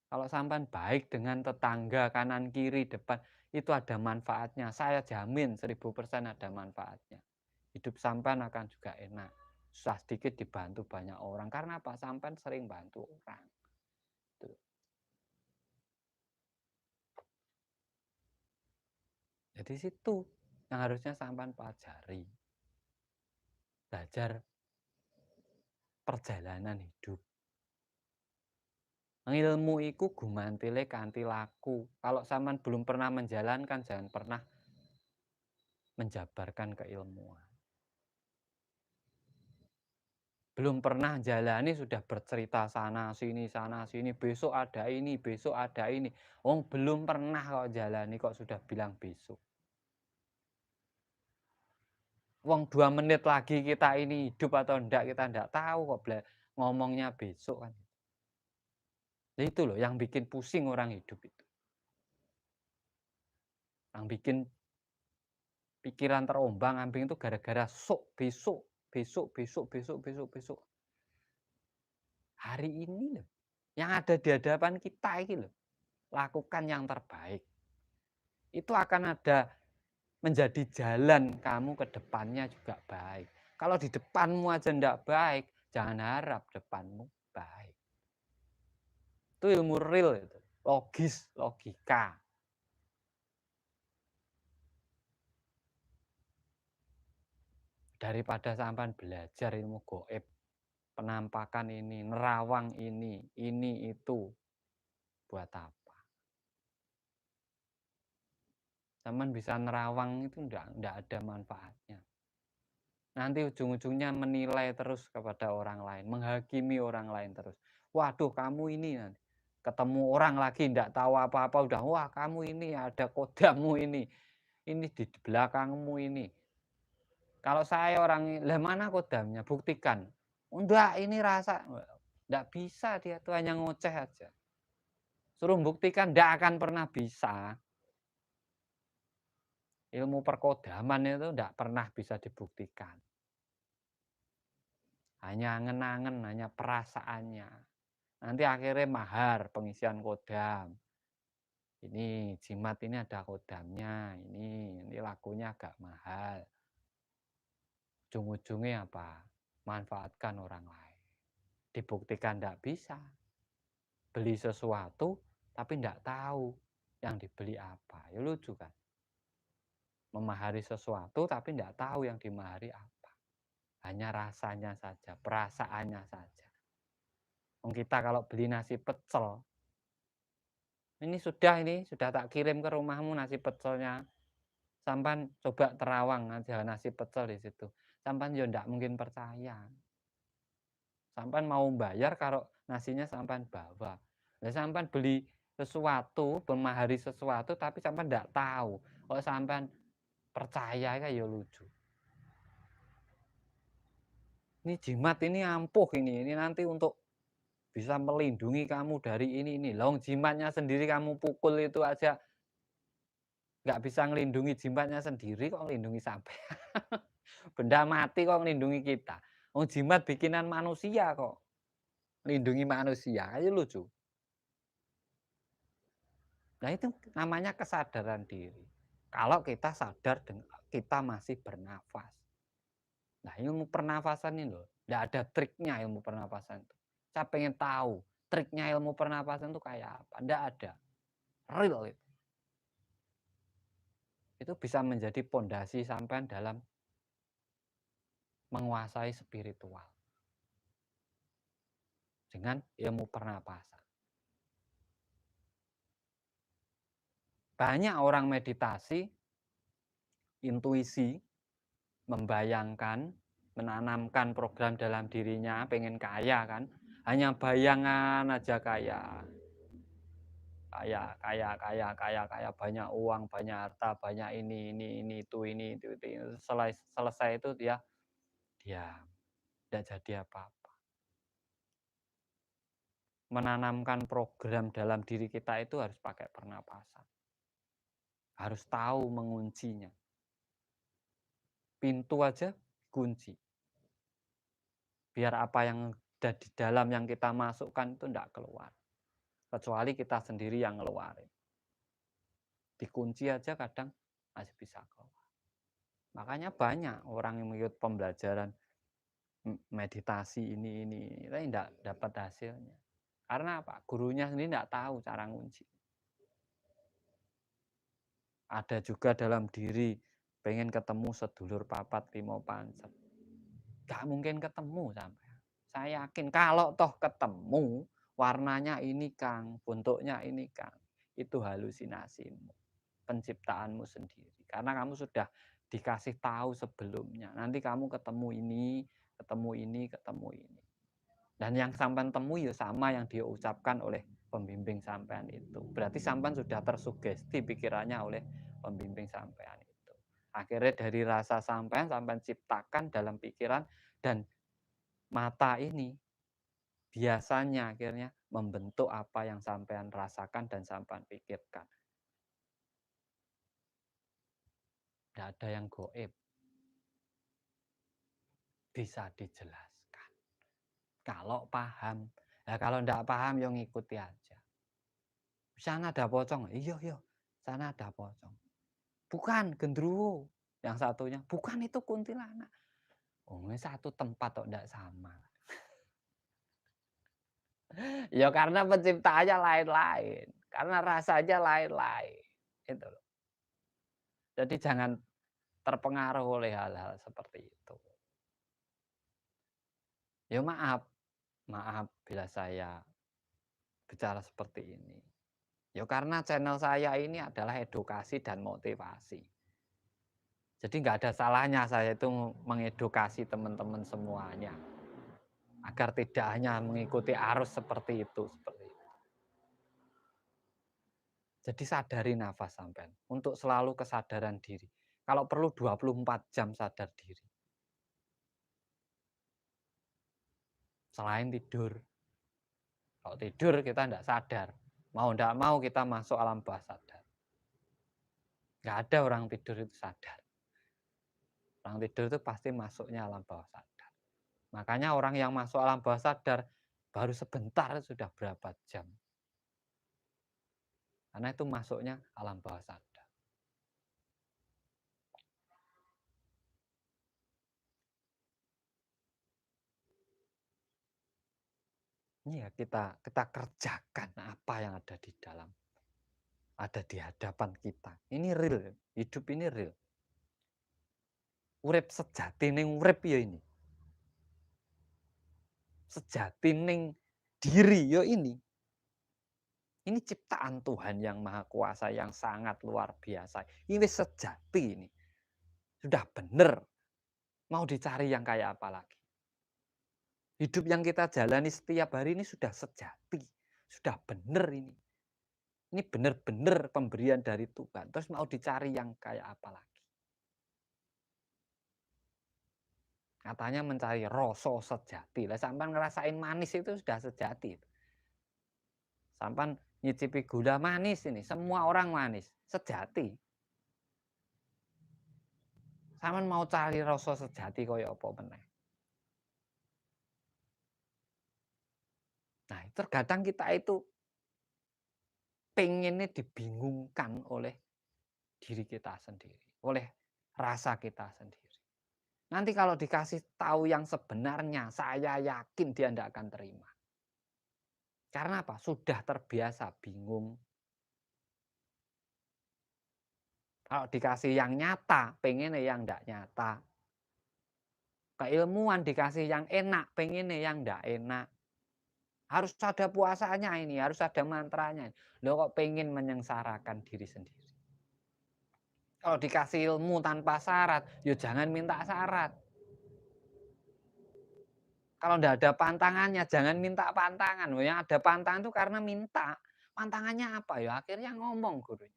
B: Kalau sampai baik dengan tetangga, kanan, kiri, depan, itu ada manfaatnya. Saya jamin 1000% ada manfaatnya. Hidup sampean akan juga enak. Susah sedikit dibantu banyak orang. Karena apa? Sampean sering bantu orang. Tuh. Jadi situ yang harusnya sampean pelajari. Belajar perjalanan hidup. Ilmu iku gumantile kanthi laku. Kalau sampean belum pernah menjalankan, jangan pernah menjabarkan keilmuan. Belum pernah jalani sudah bercerita sana sini, besok ada ini, besok ada ini. Oh, belum pernah kok jalani kok sudah bilang besok. Wong 2 menit lagi kita ini hidup atau enggak kita enggak tahu kok ngomongnya besok kan. Nah, itu loh yang bikin pusing orang hidup itu. Yang bikin pikiran terombang-ambing itu gara-gara besok. Hari ini loh, yang ada di hadapan kita ini loh, lakukan yang terbaik. Itu akan ada menjadi jalan kamu ke depannya juga baik. Kalau di depanmu aja enggak baik, jangan harap depanmu baik. Itu ilmu real itu, logis, logika. Daripada sampean belajar ilmu goib, penampakan ini, nerawang ini itu, buat apa? Sampean bisa nerawang itu enggak ada manfaatnya. Nanti ujung-ujungnya menilai terus kepada orang lain, menghakimi orang lain terus. Waduh, kamu ini nanti ketemu orang lagi enggak tahu apa-apa udah, wah kamu ini ada kodammu ini di belakangmu ini. Kalau saya orang, lah mana kodamnya? Buktikan. Enggak, ini rasa. Enggak bisa, dia tuh hanya ngoceh aja. Suruh buktikan, enggak akan pernah bisa. Ilmu perkodaman itu enggak pernah bisa dibuktikan. Hanya angen-angen, hanya perasaannya. Nanti akhirnya mahar pengisian kodam. Ini jimat ini ada kodamnya, ini lakunya agak mahal. Ujung-ujungnya apa? Manfaatkan orang lain. Dibuktikan tidak bisa. Beli sesuatu tapi tidak tahu yang dibeli apa. Ya lucu kan? Memahari sesuatu tapi tidak tahu yang dimahari apa. hanya rasanya saja, perasaannya saja. Kita kalau beli nasi pecel, ini sudah tak kirim ke rumahmu nasi pecelnya. Sampan coba terawang aja nasi pecel di situ. Sampan yo ndak mungkin percaya. Sampan mau bayar kalau nasinya sampan bawa. Lah sampan beli sesuatu, memahari sesuatu tapi sampan ndak tahu. Kok sampan percaya kan ya lucu. Ini jimat ini ampuh ini nanti untuk bisa melindungi kamu dari ini. Long jimatnya sendiri kamu pukul itu aja nggak bisa ngelindungi jimatnya sendiri kok ngelindungi sampai. Benda mati kok ngelindungi kita. Jimat bikinan manusia kok ngelindungi manusia, aja lucu. Nah itu namanya kesadaran diri. Kalau kita sadar kita masih bernafas. Nah ilmu pernafasan ini loh, nggak ada triknya ilmu pernafasan itu. Saya pengen tahu triknya ilmu pernafasan itu kayak apa, nggak ada. Real itu. Itu bisa menjadi pondasi sampean dalam menguasai spiritual. Dengan ilmu pernapasan. Banyak orang meditasi, intuisi, membayangkan, menanamkan program dalam dirinya, pengen kaya kan, hanya bayangan aja kaya, banyak uang, banyak harta, banyak ini, itu. Selesai itu dia tidak jadi apa-apa. Menanamkan program dalam diri kita itu harus pakai pernapasan. Harus tahu menguncinya. Pintu aja kunci. Biar apa yang ada di dalam yang kita masukkan itu tidak keluar. Kecuali kita sendiri yang ngeluarin. Dikunci aja kadang masih bisa keluar. Makanya banyak orang yang mengikut pembelajaran meditasi ini tapi tidak dapat hasilnya. Karena apa? Gurunya sendiri tidak tahu cara ngunci. Ada juga dalam diri pengen ketemu sedulur papat limo pancet. Gak mungkin ketemu sampai. Saya yakin kalau toh ketemu, warnanya ini Kang, bentuknya ini Kang. Itu halusinasimu, penciptaanmu sendiri. Karena kamu sudah dikasih tahu sebelumnya. Nanti kamu ketemu ini, ketemu ini, ketemu ini. Dan yang sampean temui ya sama yang dia ucapkan oleh pembimbing sampean itu. Berarti sampean sudah tersugesti pikirannya oleh pembimbing sampean itu. Akhirnya dari rasa sampean ciptakan dalam pikiran dan mata ini biasanya akhirnya membentuk apa yang sampean rasakan dan sampean pikirkan. Tidak ada yang goib. Bisa dijelaskan. Kalau paham. Nah, kalau tidak paham, ya ngikuti aja. Sana ada pocong. Iya. Sana ada pocong. Bukan gendruwo. Yang satunya, bukan itu kuntilanak. Oh, ini satu tempat kok tidak sama. Ya karena penciptaannya lain-lain. Karena rasanya lain-lain. Itu loh. Jadi jangan terpengaruh oleh hal-hal seperti itu. Ya maaf bila saya bicara seperti ini. Ya karena channel saya ini adalah edukasi dan motivasi. Jadi nggak ada salahnya saya itu mengedukasi teman-teman semuanya. Agar tidak hanya mengikuti arus seperti itu. Jadi sadari nafas sampean. Untuk selalu kesadaran diri. Kalau perlu 24 jam sadar diri. Selain tidur. Kalau tidur kita tidak sadar. Mau tidak mau kita masuk alam bawah sadar. Nggak ada orang tidur itu sadar. Orang tidur itu pasti masuknya alam bawah sadar. Makanya orang yang masuk alam bawah sadar baru sebentar sudah berapa jam. Karena itu masuknya alam bawah sadar. Ini ya kita kerjakan apa yang ada di dalam. Ada di hadapan kita. Ini real. Hidup ini real. Urip sejati ning urip ya ini. sejati ning diri yo ini. Ini ciptaan Tuhan yang Maha Kuasa yang sangat luar biasa. Ini sejati ini. Sudah benar. Mau dicari yang kayak apa lagi? Hidup yang kita jalani setiap hari ini sudah sejati. Sudah benar ini. Ini benar-benar pemberian dari Tuhan. Terus mau dicari yang kayak apa lagi? Katanya mencari rasa sejati. Lah sampai ngerasain manis itu sudah sejati. Sampai nyicipi gula manis ini, semua orang manis, sejati. Sampai mau cari rasa sejati kaya apa meneh. Nah, terkadang kita itu pengennya dibingungkan oleh diri kita sendiri, oleh rasa kita sendiri. Nanti kalau dikasih tahu yang sebenarnya, saya yakin dia tidak akan terima. Karena apa? Sudah terbiasa bingung. Kalau dikasih yang nyata, pengennya yang tidak nyata. Keilmuan dikasih yang enak, pengennya yang tidak enak. Harus ada puasanya ini, harus ada mantranya. Loh kok pengen menyengsarakan diri sendiri. Kalau dikasih ilmu tanpa syarat, ya jangan minta syarat. Kalau tidak ada pantangannya, jangan minta pantangan. Yang ada pantangan itu karena minta. Pantangannya apa ya? Akhirnya ngomong gurunya.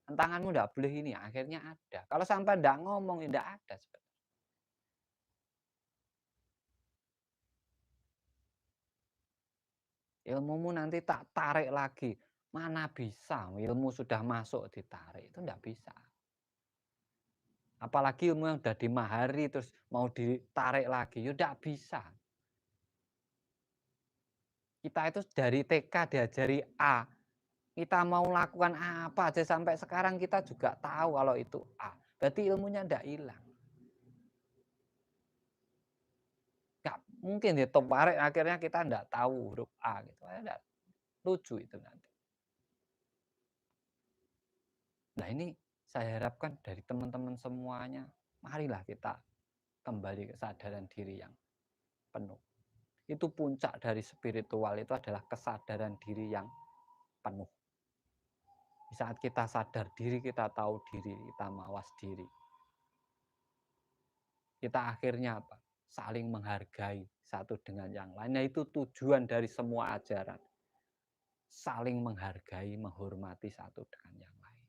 B: Pantanganmu tidak boleh ini, akhirnya ada. Kalau sampai tidak ngomong, tidak ada sebenarnya. Ilmumu nanti tak tarik lagi. Mana bisa ilmu sudah masuk ditarik, itu tidak bisa. Apalagi ilmu yang sudah dimahari terus mau ditarik lagi, ya tidak bisa. Kita itu dari TK diajari A. Kita mau lakukan apa aja sampai sekarang kita juga tahu kalau itu A. Berarti ilmunya tidak hilang. Nggak mungkin ditarik akhirnya kita tidak tahu huruf A gitu. Tidak lucu itu nanti. Nah ini saya harapkan dari teman-teman semuanya, marilah kita kembali kesadaran diri yang penuh. Itu puncak dari spiritual itu adalah kesadaran diri yang penuh. Di saat kita sadar diri, kita tahu diri, kita mawas diri. Kita akhirnya apa? Saling menghargai satu dengan yang lain. Nah itu tujuan dari semua ajaran. Saling menghargai, menghormati satu dengan yang lain.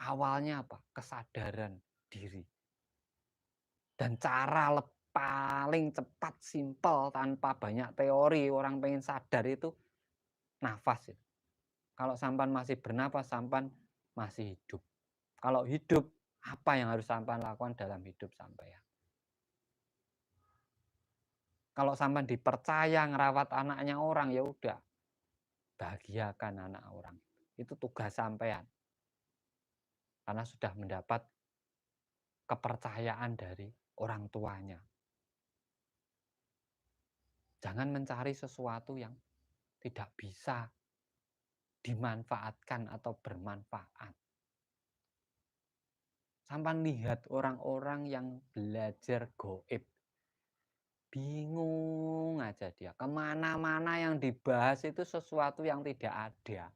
B: Awalnya apa? Kesadaran diri. Dan cara paling cepat, simpel, tanpa banyak teori, orang pengen sadar itu nafas. Kalau sampan masih bernapas, sampan masih hidup. Kalau hidup, apa yang harus sampan lakukan dalam hidup sampean? Kalau sampan dipercaya ngerawat anaknya orang, ya udah, bahagiakan anak orang. Itu tugas sampean. Karena sudah mendapat kepercayaan dari orang tuanya. Jangan mencari sesuatu yang tidak bisa dimanfaatkan atau bermanfaat. Sampai lihat orang-orang yang belajar goib. Bingung aja dia. Kemana-mana yang dibahas itu sesuatu yang tidak ada.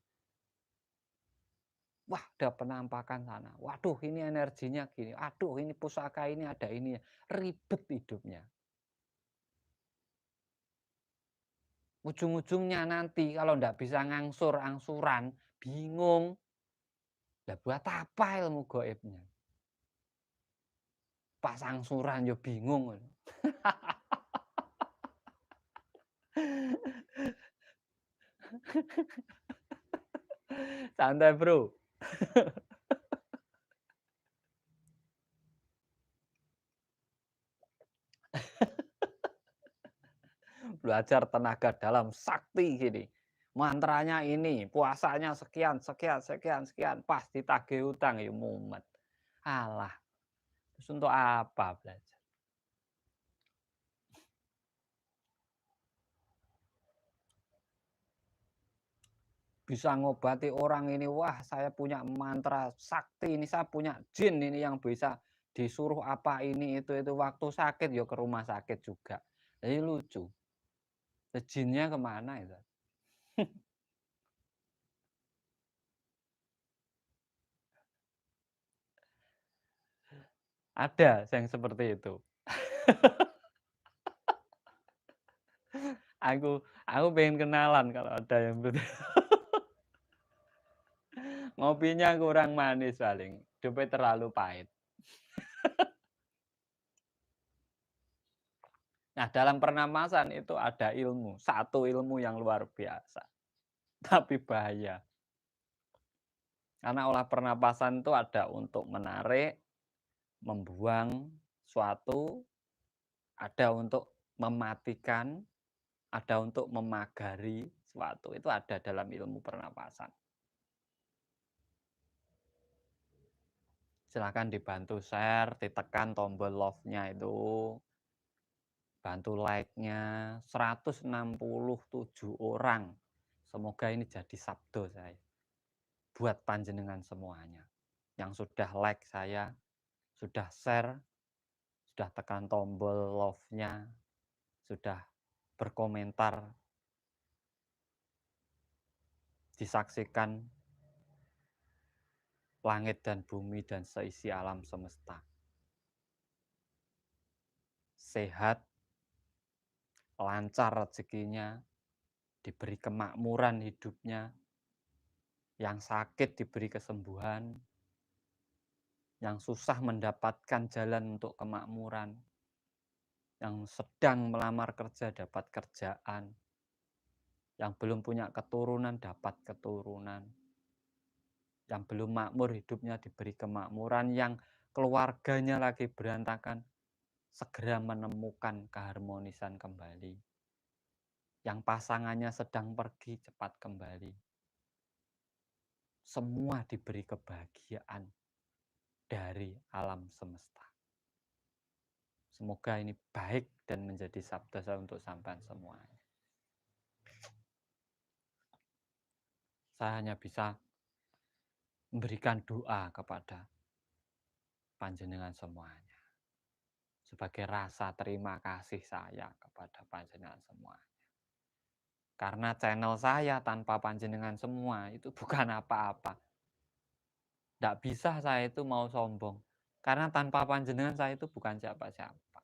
B: Wah, ada penampakan sana. Waduh, ini energinya gini. Aduh, ini pusaka ini ada ini. Ribet hidupnya. Ujung-ujungnya nanti kalau ndak bisa angsuran, bingung. Lah buat apa ilmu goibnya? Pas angsuran yo bingung. Santai, Bro. Belajar tenaga dalam sakti gini. Mantranya ini, puasanya sekian, sekian, sekian, sekian. Pas ditagih utang ya mumet. Alah, terus untuk apa belajar? Bisa ngobati orang ini, wah saya punya mantra sakti ini, saya punya jin ini yang bisa disuruh apa ini itu waktu sakit ya ke rumah sakit juga. Jadi lucu. Jinnya kemana itu? Ada yang seperti itu. Aku pengen kenalan kalau ada yang seperti ngopinya kurang manis paling, hidupnya terlalu pahit. Nah, dalam pernapasan itu ada ilmu, satu ilmu yang luar biasa, tapi bahaya. Karena olah pernapasan itu ada untuk menarik, membuang suatu, ada untuk mematikan, ada untuk memagari suatu. Itu ada dalam ilmu pernapasan. Silahkan dibantu share, ditekan tombol love-nya itu, bantu like-nya 167 orang. Semoga ini jadi sabdo saya buat panjenengan semuanya. Yang sudah like saya, sudah share, sudah tekan tombol love-nya, sudah berkomentar, disaksikan langit dan bumi dan seisi alam semesta. Sehat, lancar rezekinya, diberi kemakmuran hidupnya, yang sakit diberi kesembuhan, yang susah mendapatkan jalan untuk kemakmuran, yang sedang melamar kerja dapat kerjaan, yang belum punya keturunan dapat keturunan, yang belum makmur hidupnya diberi kemakmuran, yang keluarganya lagi berantakan segera menemukan keharmonisan kembali, yang pasangannya sedang pergi cepat kembali. Semua diberi kebahagiaan dari alam semesta. Semoga ini baik dan menjadi sabda saya untuk sampean semuanya. Saya hanya bisa memberikan doa kepada panjenengan semuanya sebagai rasa terima kasih saya kepada panjenengan semuanya. Karena channel saya tanpa panjenengan semua itu bukan apa-apa. Tidak bisa saya itu mau sombong. Karena tanpa panjenengan saya itu bukan siapa-siapa.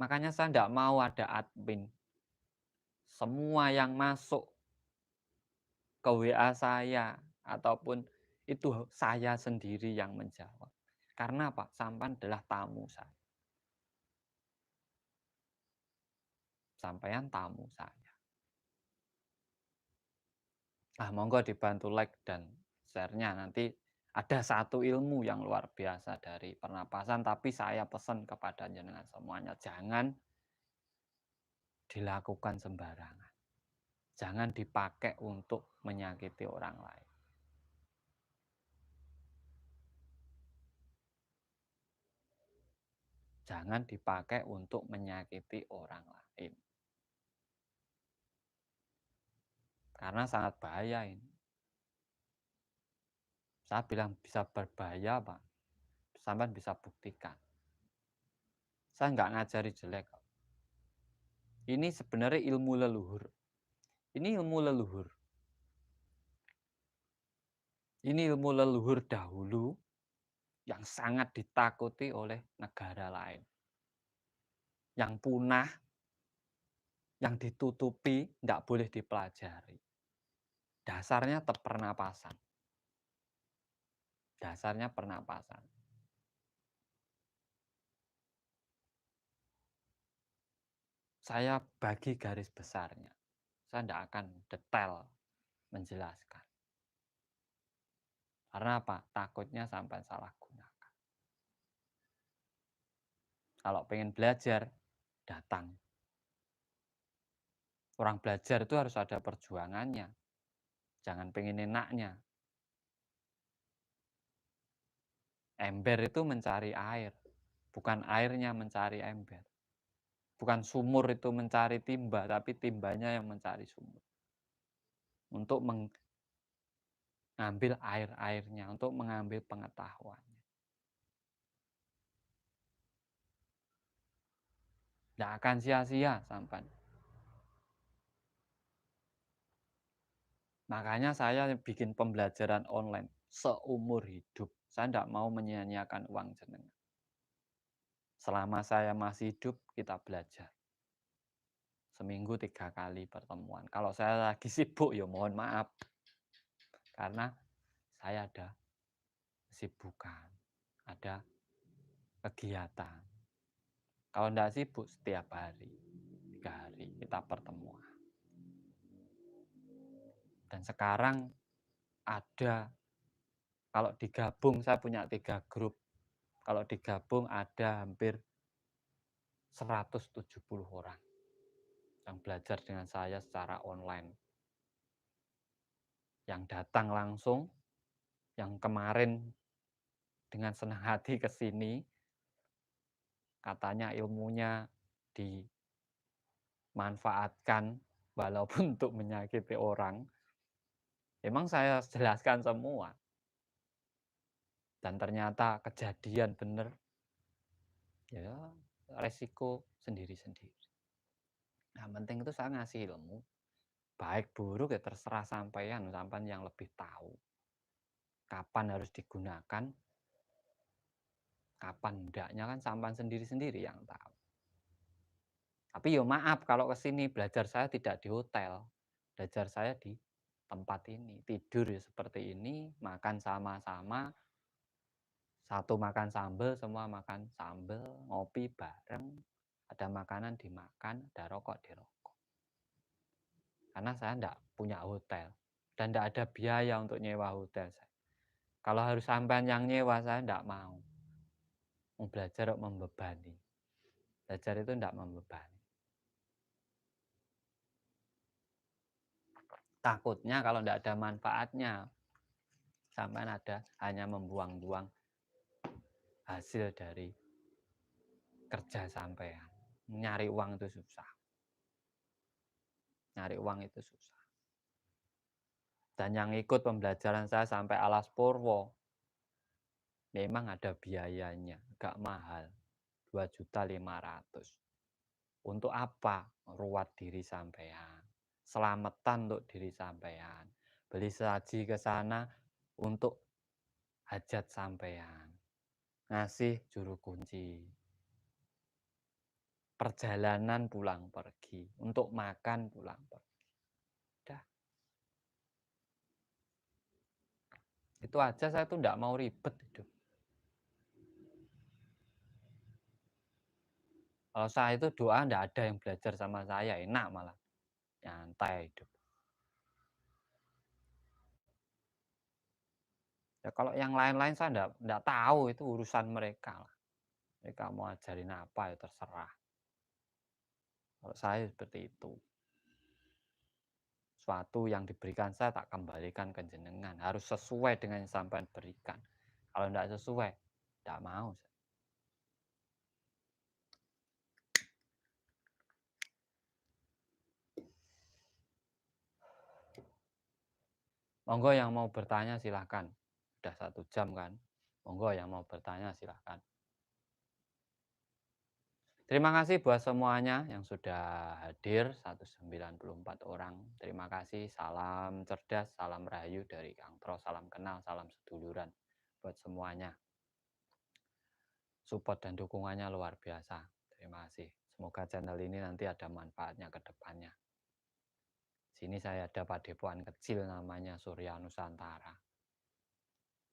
B: Makanya saya tidak mau ada admin. Semua yang masuk ke WA saya ataupun itu saya sendiri yang menjawab. Karena apa? Sampan adalah tamu saya. Sampean tamu saya. Monggo dibantu like dan share-nya. Nanti ada satu ilmu yang luar biasa dari pernapasan, tapi saya pesan kepada jenengan semuanya, jangan dilakukan sembarangan. Jangan dipakai untuk menyakiti orang lain. Jangan dipakai untuk menyakiti orang lain. Karena sangat bahaya ini. Saya bilang bisa berbahaya, Pak. Sampai bisa buktikan. Saya nggak ngajari jelek. Ini sebenarnya ilmu leluhur. Ini ilmu leluhur. Ini ilmu leluhur dahulu yang sangat ditakuti oleh negara lain. Yang punah, yang ditutupi, tidak boleh dipelajari. Dasarnya tetap pernapasan. Dasarnya pernapasan. Saya bagi garis besarnya. Saya tidak akan detail menjelaskan. Karena apa? Takutnya sampai salah gunakan. Kalau pengen belajar, datang. Orang belajar itu harus ada perjuangannya. Jangan pengen enaknya. Ember itu mencari air. Bukan airnya mencari ember. Bukan sumur itu mencari timba, tapi timbanya yang mencari sumur. Untuk mengambil air-airnya, untuk mengambil pengetahuannya. Nggak akan sia-sia sampan. Makanya saya bikin pembelajaran online seumur hidup. Saya nggak mau menyia-nyiakan uang jenengan. Selama saya masih hidup, kita belajar. Seminggu 3 kali pertemuan. Kalau saya lagi sibuk, ya mohon maaf. Karena saya ada kesibukan, ada kegiatan. Kalau enggak sibuk, setiap hari, 3 hari kita pertemuan. Dan sekarang ada, kalau digabung, saya punya 3 grup. Kalau digabung ada hampir 170 orang yang belajar dengan saya secara online. Yang datang langsung, yang kemarin dengan senang hati ke sini, katanya ilmunya dimanfaatkan walaupun untuk menyakiti orang. Emang saya jelaskan semua. Dan ternyata kejadian benar. Ya, resiko sendiri-sendiri. Yang penting itu saya ngasih ilmu. Baik buruk ya terserah sampean yang lebih tahu. Kapan harus digunakan, kapan enggaknya kan sampean sendiri-sendiri yang tahu. Tapi yo maaf kalau ke sini belajar saya tidak di hotel. Belajar saya di tempat ini. Tidur ya seperti ini, makan sama-sama. Satu makan sambal, semua makan sambal, ngopi bareng. Ada makanan dimakan, ada rokok dirokok. Karena saya enggak punya hotel. Dan enggak ada biaya untuk nyewa hotel saya. Kalau harus sampean yang nyewa, saya enggak mau. Mau belajar kok membebani. Belajar itu enggak membebani. Takutnya kalau enggak ada manfaatnya, sampean hanya membuang-buang hasil dari kerja sampean. Nyari uang itu susah. Nyari uang itu susah. Dan yang ikut pembelajaran saya sampai Alas Purwo, memang ada biayanya, gak mahal, 2.500.000. Untuk apa? Ruat diri sampean, selamatan untuk diri sampean, beli saji ke sana untuk hajat sampean, ngasih juru kunci, perjalanan pulang pergi, untuk makan pulang pergi. Udah. Itu aja saya tuh enggak mau ribet hidup. Kalau saya itu doa enggak ada yang belajar sama saya, enak malah. Nyantai hidup. Ya kalau yang lain-lain saya enggak tahu, itu urusan mereka lah. Mereka mau ajarin apa ya terserah. Kalau saya seperti itu. Suatu yang diberikan saya tak kembalikan ke jenengan. Harus sesuai dengan yang sampean berikan. Kalau enggak sesuai, enggak mau. Monggo yang mau bertanya silahkan. Udah 1 jam kan. Monggo yang mau bertanya silahkan. Terima kasih buat semuanya yang sudah hadir, 194 orang. Terima kasih, salam cerdas, salam rahayu dari Kang Pro, salam kenal, salam seduluran buat semuanya. Support dan dukungannya luar biasa. Terima kasih. Semoga channel ini nanti ada manfaatnya ke depannya. Sini saya ada padepokan kecil namanya Surya Nusantara.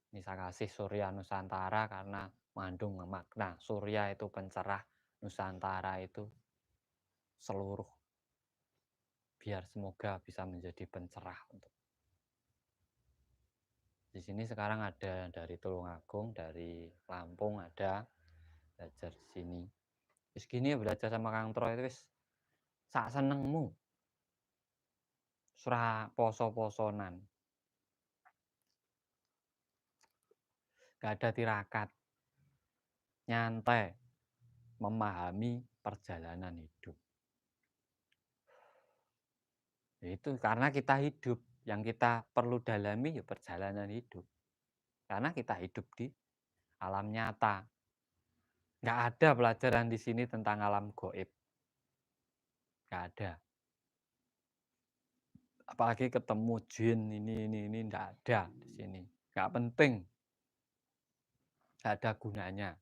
B: Ini saya kasih Surya Nusantara karena mengandung makna. Surya itu pencerah, Nusantara itu seluruh. Biar semoga bisa menjadi pencerah untuk. Di sini sekarang ada dari Tulungagung, dari Lampung ada belajar di sini. Terus gini belajar sama Kang Troy itu wis sak senengmu. Surah poso-posonan. Gak ada tirakat. Nyantai memahami perjalanan hidup. Itu karena kita hidup, yang kita perlu dalami ya perjalanan hidup. Karena kita hidup di alam nyata. Nggak ada pelajaran di sini tentang alam gaib. nggak ada. Apalagi ketemu jin ini nggak ada di sini, nggak penting, nggak ada gunanya.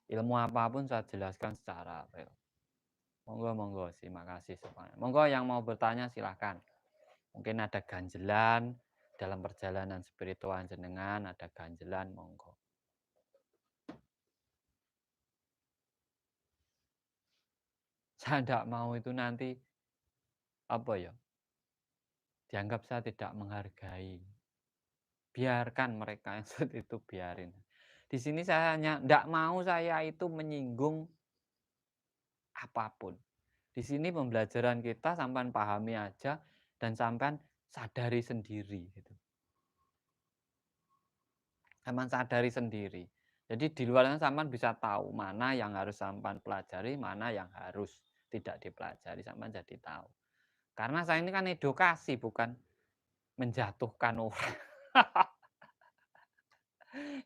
B: Ilmu apapun saya jelaskan secara real. Monggo, terima kasih semuanya. Monggo yang mau bertanya silahkan. Mungkin ada ganjelan dalam perjalanan spiritual jenengan, ada ganjelan, monggo. Saya tidak mau itu nanti apa ya? Dianggap saya tidak menghargai. Biarkan mereka yang seperti itu, biarin. Di sini saya hanya tidak mau saya itu menyinggung apapun. Di sini pembelajaran kita sampean pahami aja dan sampean sadari sendiri gitu. Sampean sadari sendiri. Jadi di luar sana sampean bisa tahu mana yang harus sampean pelajari, mana yang harus tidak dipelajari, sampean jadi tahu. Karena saya ini kan edukasi, bukan menjatuhkan orang.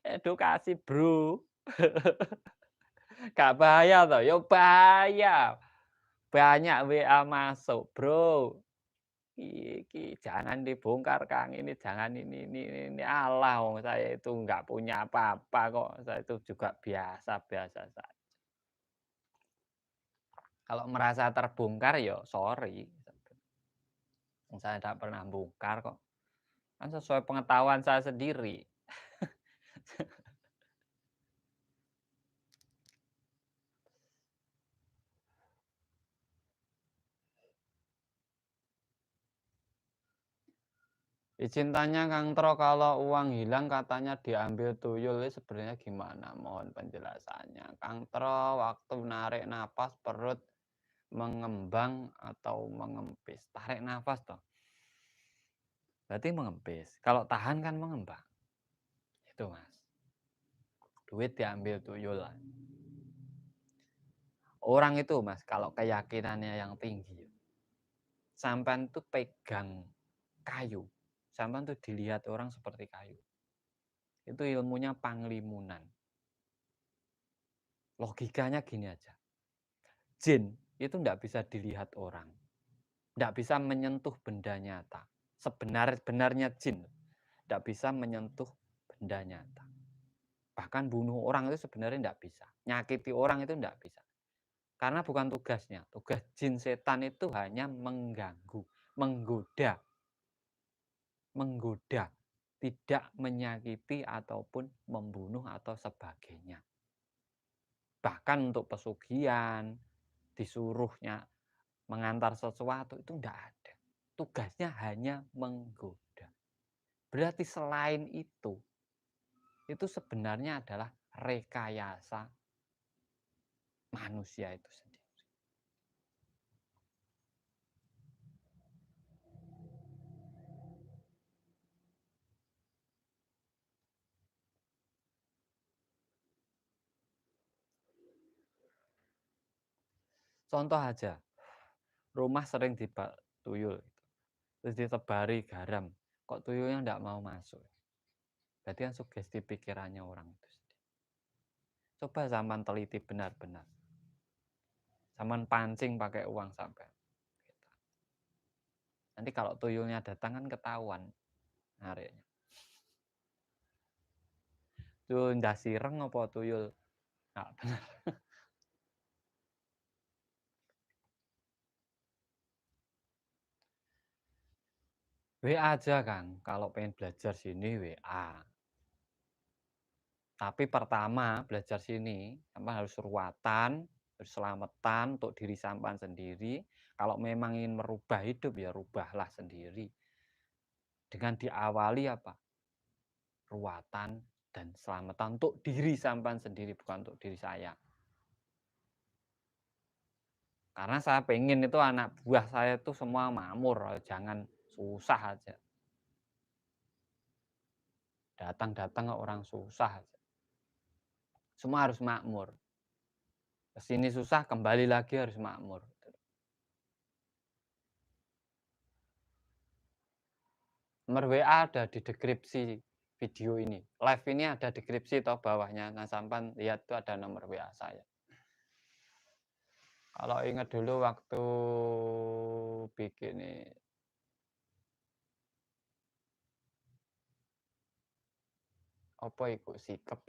B: Edukasi, Bro. Gak bahaya toh? Ya bahaya. Banyak WA masuk, Bro. Iki jangan dibongkar Kang, ini jangan ini alah wong saya itu nggak punya apa-apa kok, saya itu juga biasa-biasa saja. Kalau merasa terbongkar ya sorry, saya tidak pernah bongkar kok, kan sesuai pengetahuan saya sendiri. Izin tanya Kang Tro, kalau uang hilang katanya diambil tuyul, ini sebenarnya gimana? Mohon penjelasannya. Kang Tro, waktu narik napas perut mengembang atau mengempis? Tarik nafas toh. Berarti mengempis. Kalau tahan kan mengembang. Itu Mas. Duit diambil tuyul lah. Orang itu Mas, kalau keyakinannya yang tinggi, sampean tuh pegang kayu. Sampean tuh dilihat orang seperti kayu. Itu ilmunya panglimunan. Logikanya gini aja. Jin itu tidak bisa dilihat orang. Tidak bisa menyentuh benda nyata. Sebenarnya jin tidak bisa menyentuh benda nyata. Bahkan bunuh orang itu sebenarnya tidak bisa. Nyakiti orang itu tidak bisa. Karena bukan tugasnya. Tugas jin setan itu hanya mengganggu, menggoda. Menggoda. Tidak menyakiti ataupun membunuh atau sebagainya. Bahkan untuk pesugihan, disuruhnya mengantar sesuatu itu tidak ada. Tugasnya hanya menggoda. Berarti selain itu sebenarnya adalah rekayasa manusia itu sendiri. Contoh aja, rumah sering tuyul, terus ditebari garam, kok tuyulnya tidak mau masuk. Berarti kan sugesti pikirannya orang itu sendiri. Coba zaman teliti benar-benar. Zaman pancing pakai uang sampai. Nanti kalau tuyulnya datang kan ketahuan nariknya. Tuyul ndas sireng apa tuyul? Nggak benar. WA aja Kang, kalau pengen belajar sini WA. Tapi pertama belajar sini, sampai harus ruatan, harus selamatan untuk diri sampean sendiri. Kalau memang ingin merubah hidup ya rubahlah sendiri. Dengan diawali apa? Ruatan dan selamatan untuk diri sampean sendiri, bukan untuk diri saya. Karena saya pengen itu anak buah saya itu semua makmur, jangan susah aja. Datang-datang orang susah aja. Semua harus makmur. Kesini susah, kembali lagi harus makmur. Nomor WA ada di deskripsi video ini. Live ini ada deskripsi toh bawahnya. Nah, sampan lihat tuh ada nomor WA saya. Kalau ingat dulu waktu bikin apa iku sikep.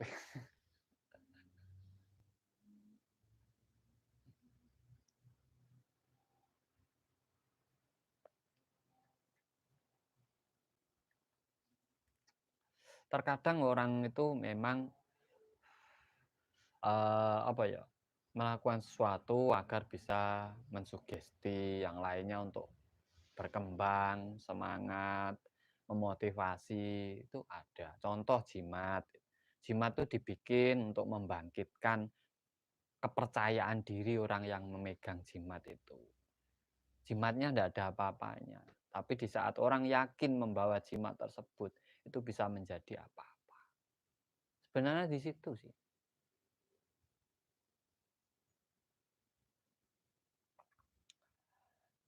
B: Terkadang orang itu memang apa ya, melakukan sesuatu agar bisa mensugesti yang lainnya untuk berkembang, semangat, memotivasi, itu ada. Contoh jimat. Jimat itu dibikin untuk membangkitkan kepercayaan diri orang yang memegang jimat itu. Jimatnya tidak ada apa-apanya, tapi di saat orang yakin membawa jimat tersebut, itu bisa menjadi apa-apa. Sebenarnya di situ sih.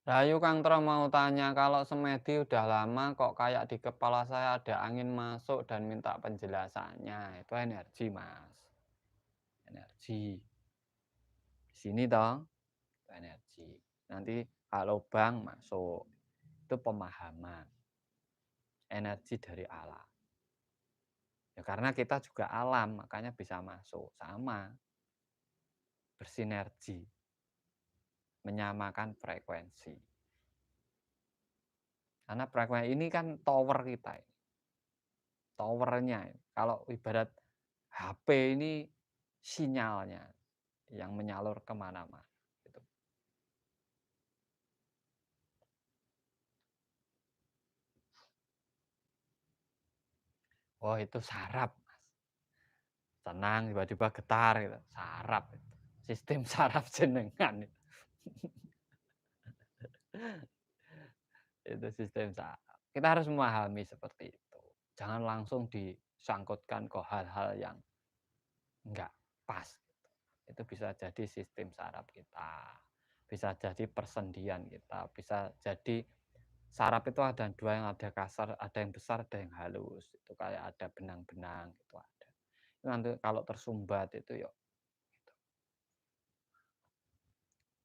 B: Rayu Kang Tro mau tanya, kalau semedi udah lama kok kayak di kepala saya ada angin masuk dan minta penjelasannya. Itu energi, Mas. Energi. Di sini toh, itu energi. Nanti kalau lubang masuk, itu pemahaman. Energi dari alam. Ya karena kita juga alam, makanya bisa masuk. Sama. Bersinergi. Menyamakan frekuensi. Karena frekuensi ini kan tower kita. Towernya. Kalau ibarat HP ini sinyalnya yang menyalur kemana-mana. Gitu. Oh itu saraf, Mas. Tenang tiba-tiba getar gitu. Saraf itu. Sistem saraf jenengan itu. Itu sistem saraf. Kita harus memahami seperti itu. Jangan langsung disangkutkan ke hal-hal yang enggak pas. Itu bisa jadi sistem saraf kita. Bisa jadi persendian kita. Bisa jadi saraf itu ada dua, yang ada kasar, ada yang besar, ada yang halus. Itu kayak ada benang-benang itu ada. Nanti kalau tersumbat itu yuk. Gitu.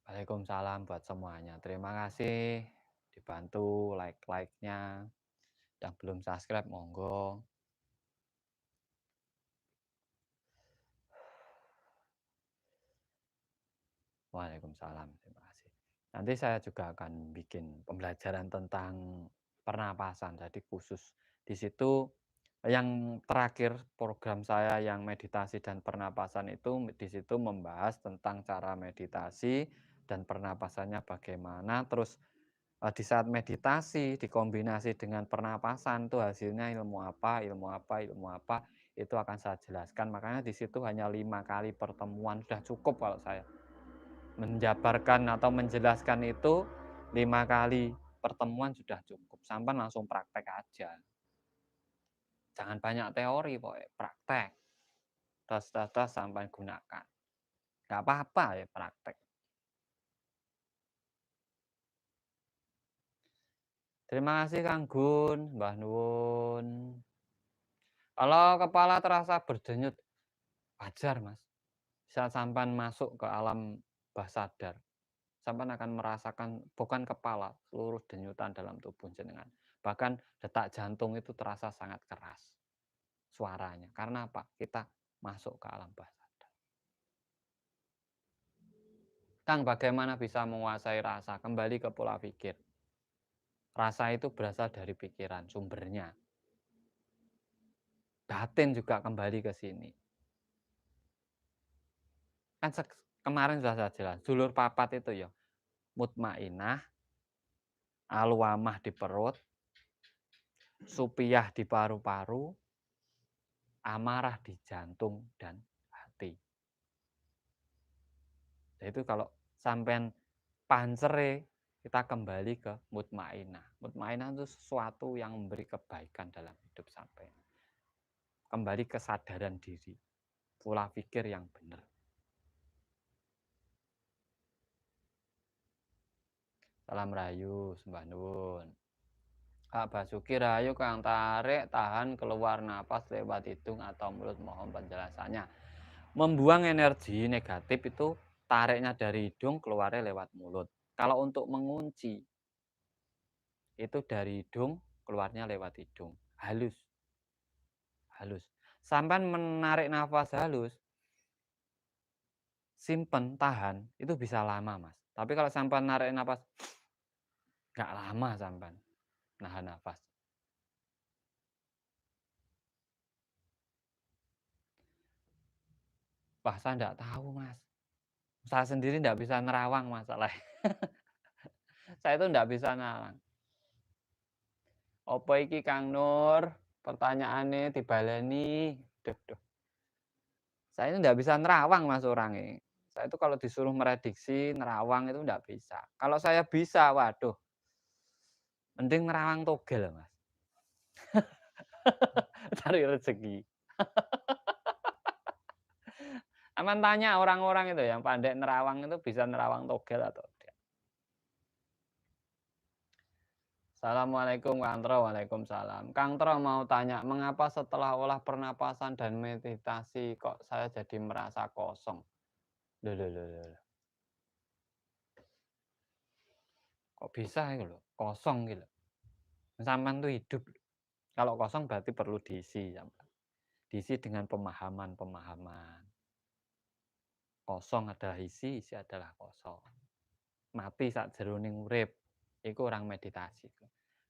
B: Waalaikumsalam buat semuanya. Terima kasih dibantu like-nya. Yang belum subscribe monggo. Waalaikumsalam. Terima kasih. Nanti saya juga akan bikin pembelajaran tentang pernapasan. Jadi khusus di situ yang terakhir program saya yang meditasi dan pernapasan itu di situ membahas tentang cara meditasi dan pernapasannya bagaimana. Terus di saat meditasi dikombinasi dengan pernapasan itu hasilnya ilmu apa, ilmu apa, ilmu apa itu akan saya jelaskan. Makanya di situ hanya 5 kali pertemuan sudah cukup kalau saya menjabarkan atau menjelaskan itu 5 kali pertemuan sudah cukup. Sampai langsung praktek aja. Jangan banyak teori, pokoknya praktek. Tes sampai gunakan. Gak apa-apa ya praktek. Terima kasih Kang Gun, Mbah Nuwun. Kalau kepala terasa berdenyut, wajar Mas. Saat sampan masuk ke alam bawah sadar, sampan akan merasakan bukan kepala, seluruh denyutan dalam tubuh jenengan. Bahkan detak jantung itu terasa sangat keras suaranya. Karena apa? Kita masuk ke alam bawah sadar. Kang, bagaimana bisa menguasai rasa? Kembali ke pola pikir. Rasa itu berasal dari pikiran, sumbernya. Batin juga kembali ke sini. Kan kemarin sudah saya jelas, dulur papat itu ya. Mutmainah, alwamah di perut, supiyah di paru-paru, amarah di jantung dan hati. Nah, itu kalau sampean pancere, kita kembali ke mutmainah. Mutmainah itu sesuatu yang memberi kebaikan dalam hidup sampean. Kembali kesadaran diri, pola pikir yang benar. Salam rayu, sembah nuwun. Kak Basuki Rahayu, Kang, tarik, tahan, keluar napas lewat hidung atau mulut, mohon penjelasannya. Membuang energi negatif itu tariknya dari hidung, keluarnya lewat mulut. Kalau untuk mengunci, itu dari hidung, keluarnya lewat hidung. Halus. Halus. Sampai menarik nafas halus, simpen, tahan, itu bisa lama, Mas. Tapi kalau sampai narik nafas, nggak lama sampai nahan nafas. Wah, saya nggak tahu, Mas. Saya sendiri nggak bisa nerawang masalah. Saya itu nggak bisa nerawang. Apa iki Kang Nur? Pertanyaannya dibaleni. Duh, duh. Saya itu nggak bisa nerawang, Mas, orangnya. Saya itu kalau disuruh merediksi, nerawang itu nggak bisa. Kalau saya bisa, waduh, mending nerawang togel, Mas. Cari rezeki. Aman tanya orang-orang itu yang pandai nerawang itu bisa nerawang togel atau tidak. Assalamualaikum Kang Tro, waalaikumsalam. Kang Tro mau tanya, mengapa setelah olah pernapasan dan meditasi kok saya jadi merasa kosong? Loh, loh, loh, loh. Kok bisa gitu loh, kosong gitu. Sampean tuh hidup. Kalau kosong berarti perlu diisi, sampean. Diisi dengan pemahaman-pemahaman. Kosong adalah isi, isi adalah kosong. Mati saat jeroning urip, itu orang meditasi.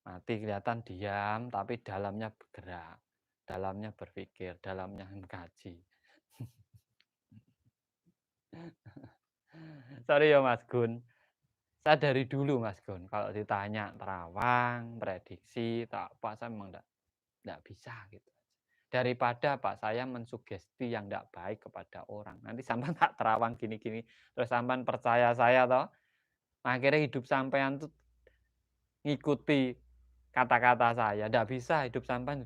B: Mati kelihatan diam, tapi dalamnya bergerak, dalamnya berpikir, dalamnya mengkaji. Sorry ya Mas Gun. Saya dari dulu Mas Gun, kalau ditanya terawang, prediksi, tak apa, saya memang enggak bisa gitu. Daripada Pak saya mensugesti yang enggak baik kepada orang. Nanti sampean tak terawang gini-gini, terus sampean percaya saya toh. Akhirnya hidup sampean tuh ngikuti kata-kata saya. Enggak bisa hidup sampean,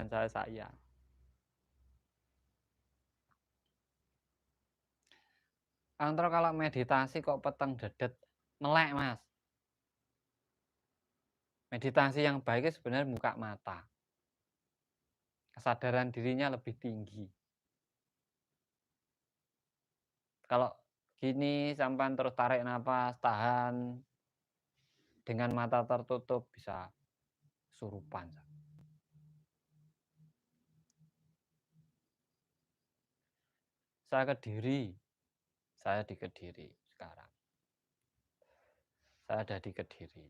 B: saya. Antara kalau meditasi kok peteng dedet, melek Mas. Meditasi yang baik sebenarnya buka mata. Kesadaran dirinya lebih tinggi. Kalau gini sampai terus tarik nafas, tahan, dengan mata tertutup bisa kesurupan. Saya Kediri, saya di Kediri sekarang. Saya ada di Kediri.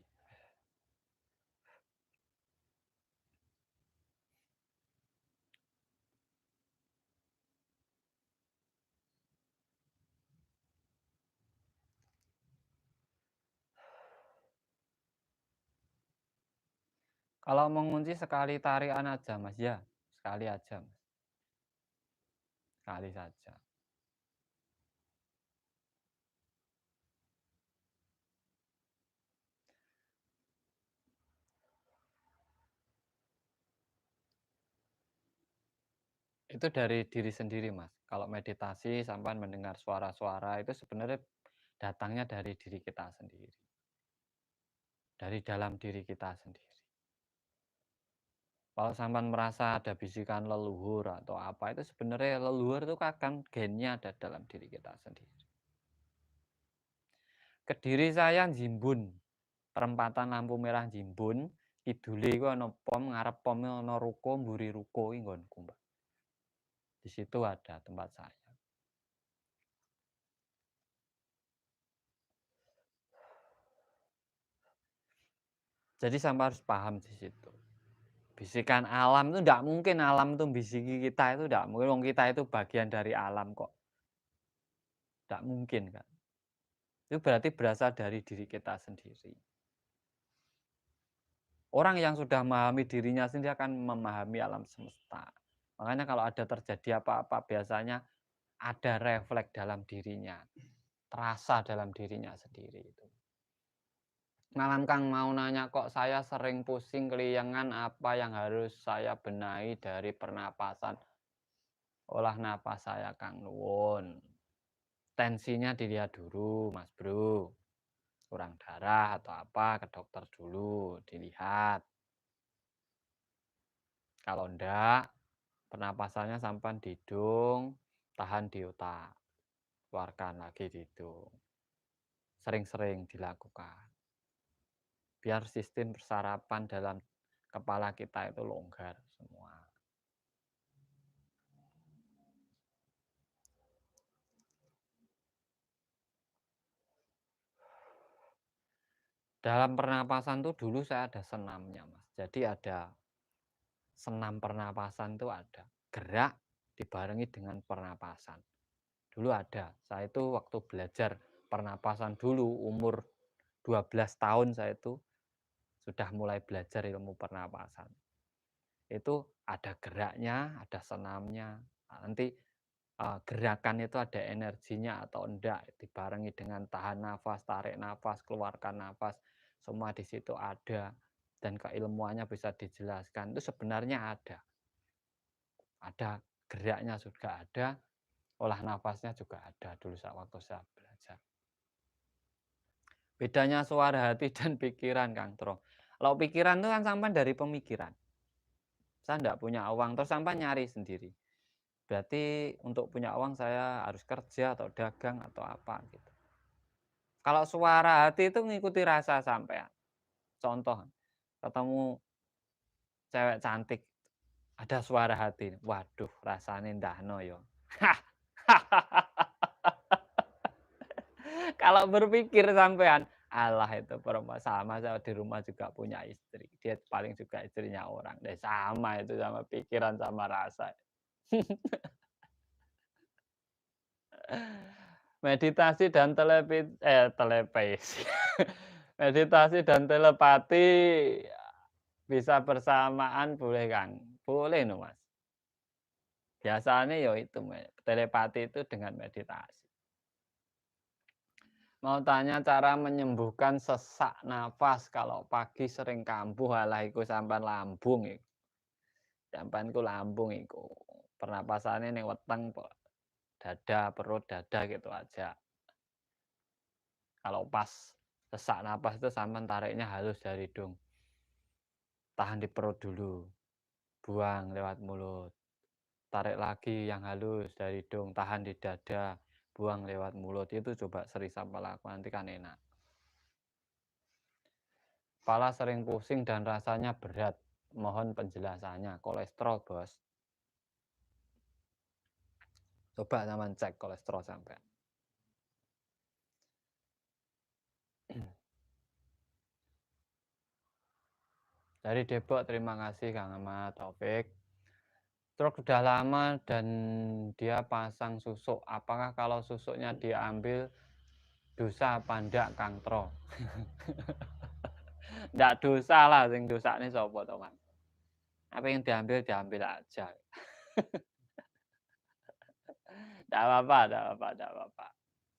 B: Kalau mengunci sekali tarikan aja Mas, ya sekali aja Mas. Sekali saja. Itu dari diri sendiri Mas. Kalau meditasi sampai mendengar suara-suara itu sebenarnya datangnya dari diri kita sendiri. Dari dalam diri kita sendiri. Kalau sampean merasa ada bisikan leluhur atau apa, itu sebenarnya leluhur itu kan gennya ada dalam diri kita sendiri. Kediri saya Jimbun, perempatan lampu merah Jimbun, kidule iku ana pom, ngarep pome ana ruko, mburi ruko iki nggonku, Mbak. Di situ ada tempat saya. Jadi sampai harus paham di situ. Bisikan alam itu tidak mungkin alam itu bisiki kita itu tidak mungkin. Wong kita itu bagian dari alam kok. Tidak mungkin kan. Itu berarti berasal dari diri kita sendiri. Orang yang sudah memahami dirinya sendiri akan memahami alam semesta. Makanya kalau ada terjadi apa-apa biasanya ada refleks dalam dirinya. Terasa dalam dirinya sendiri itu. Malam Kang mau nanya kok saya sering pusing keliengan apa yang harus saya benahi dari pernapasan. Olah napas saya Kang Nuwun. Tensinya dilihat dulu Mas Bro. Kurang darah atau apa ke dokter dulu dilihat. Kalau enggak, pernapasannya sampai di hidung, tahan di otak, keluarkan lagi di hidung. Sering-sering dilakukan. Biar sistem persarapan dalam kepala kita itu longgar semua. Dalam pernapasan tuh dulu saya ada senamnya, Mas. Jadi ada senam pernapasan tuh ada. Gerak dibarengi dengan pernapasan. Dulu ada. Saya itu waktu belajar pernapasan dulu umur 12 tahun saya itu sudah mulai belajar ilmu pernapasan. Itu ada geraknya, ada senamnya. Nanti gerakan itu ada energinya atau enggak, dibarengi dengan tahan nafas, tarik nafas, keluarkan nafas, semua di situ ada dan keilmuannya bisa dijelaskan. Itu sebenarnya ada geraknya juga ada, olah nafasnya juga ada dulu waktu saya belajar. Bedanya suara hati dan pikiran, Kang Tro. Kalau pikiran itu kan sampai dari pemikiran. Saya enggak punya uang, terus sampai nyari sendiri. Berarti untuk punya uang saya harus kerja atau dagang atau apa gitu. Kalau suara hati itu ngikuti rasa sampean. Contoh, ketemu cewek cantik, ada suara hati, waduh rasane ndahno yo. Kalau berpikir sampean, alah itu perempuan sama saya di rumah juga punya istri. Dia paling juga istrinya orang. Deh sama itu sama pikiran sama rasa. Meditasi dan telepati. Meditasi dan telepati bisa bersamaan boleh, Kang? Boleh no, Mas. Biasanya ya itu telepati itu dengan meditasi. Mau tanya cara menyembuhkan sesak nafas kalau pagi sering kambuh, alah iku sampean lambung iku. Sampean ku lambung iku. Pernapasannya ning weteng dada, perut, dada gitu aja. Kalau pas sesak napas itu sampean tariknya halus dari hidung. Tahan di perut dulu, buang lewat mulut. Tarik lagi yang halus dari hidung, tahan di dada, buang lewat mulut. Itu coba sering sampai lakukan, nanti kan enak. Kepala sering pusing dan rasanya berat. Mohon penjelasannya. Kolesterol, Bos. Coba sampean cek kolesterol sampai. Dari Depok, terima kasih Kang Ahmad Taufik. Truk sudah lama dan dia pasang susuk. Apakah kalau susuknya diambil dosa apa ndak, Kang Tro? Ndak dosa lah, sing dosane sapa to, Mas? Apa yang diambil diambil aja. Ndak apa-apa, ndak apa-apa, ndak apa-apa.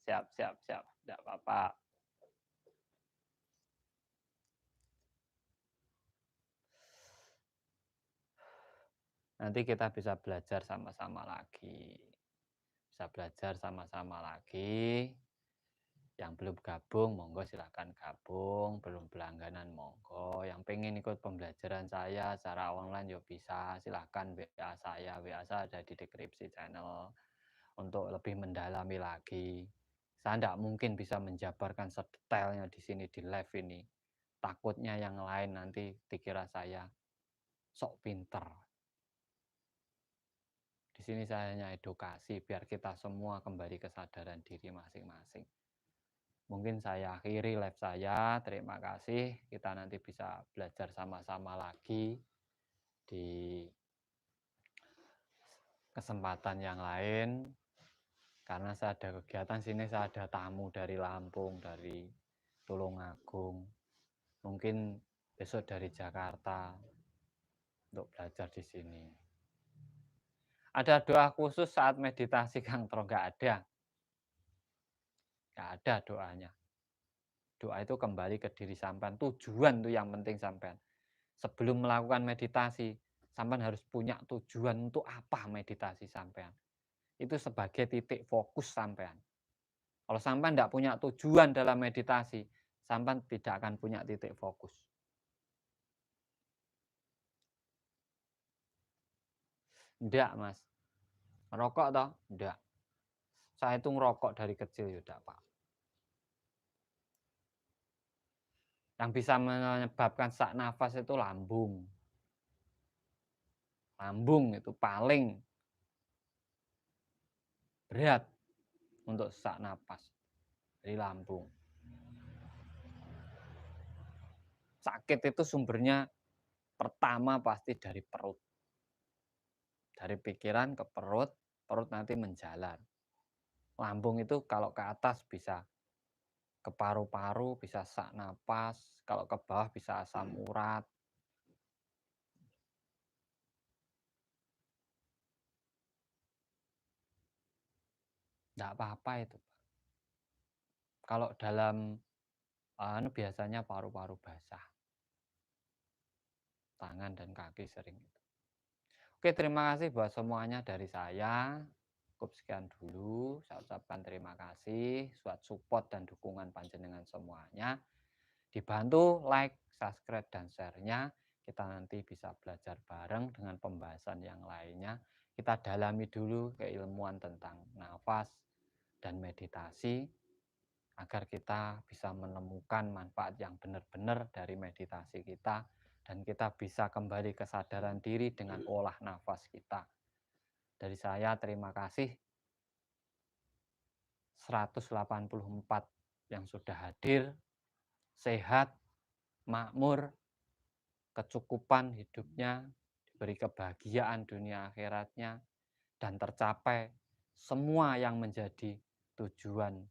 B: Siap, siap, siap, ndak apa-apa. Nanti kita bisa belajar sama-sama lagi. Bisa belajar sama-sama lagi. Yang belum gabung, monggo silahkan gabung. Belum berlangganan, monggo. Yang pengen ikut pembelajaran saya secara online, yuk bisa. Silahkan WA saya. WA saya ada di deskripsi channel. Untuk lebih mendalami lagi. Saya tidak mungkin bisa menjabarkan sedetailnya di sini, di live ini. Takutnya yang lain nanti dikira saya sok pinter. Di sini saya hanya edukasi biar kita semua kembali kesadaran diri masing-masing. Mungkin saya akhiri live saya. Terima kasih. Kita nanti bisa belajar sama-sama lagi di kesempatan yang lain. Karena saya ada kegiatan sini, saya ada tamu dari Lampung, dari Tulungagung. Mungkin besok dari Jakarta untuk belajar di sini. Ada doa khusus saat meditasi, Kang Tro? Nggak ada. Nggak ada doanya. Doa itu kembali ke diri sampean. Tujuan itu yang penting sampean. Sebelum melakukan meditasi, sampean harus punya tujuan untuk apa meditasi sampean. Itu sebagai titik fokus sampean. Kalau sampean tidak punya tujuan dalam meditasi, sampean tidak akan punya titik fokus. Enggak, Mas. Ngerokok toh? Enggak. Saya itu ngerokok dari kecil ya enggak, Pak. Yang bisa menyebabkan sesak nafas itu lambung. Lambung itu paling berat untuk sesak napas, dari lambung. Sakit itu sumbernya pertama pasti dari perut. Dari pikiran ke perut, perut nanti menjalar. Lambung itu kalau ke atas bisa ke paru-paru, bisa sesak napas, kalau ke bawah bisa asam urat. Enggak apa-apa itu, Pak. Kalau dalam biasanya paru-paru basah, tangan dan kaki sering itu. Oke, terima kasih buat semuanya dari saya. Cukup sekian dulu. Saya ucapkan terima kasih buat support dan dukungan panjenengan semuanya. Dibantu like, subscribe, dan share-nya. Kita nanti bisa belajar bareng dengan pembahasan yang lainnya. Kita dalami dulu keilmuan tentang nafas dan meditasi agar kita bisa menemukan manfaat yang benar-benar dari meditasi kita dan kita bisa kembali kesadaran diri dengan olah nafas kita. Dari saya terima kasih 184 yang sudah hadir, sehat, makmur, kecukupan hidupnya, diberi kebahagiaan dunia akhiratnya, dan tercapai semua yang menjadi tujuan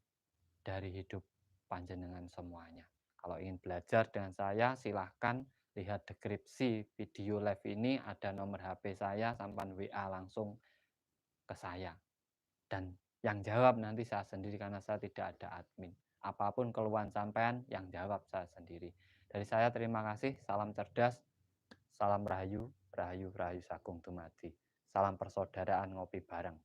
B: dari hidup panjenengan semuanya. Kalau ingin belajar dengan saya, silahkan lihat deskripsi video live ini, ada nomor HP saya, sampai WA langsung ke saya. Dan yang jawab nanti saya sendiri karena saya tidak ada admin. Apapun keluhan sampean, yang jawab saya sendiri. Dari saya terima kasih, salam cerdas, salam rahayu, rahayu, rahayu sagung dumadi. Salam persaudaraan ngopi bareng.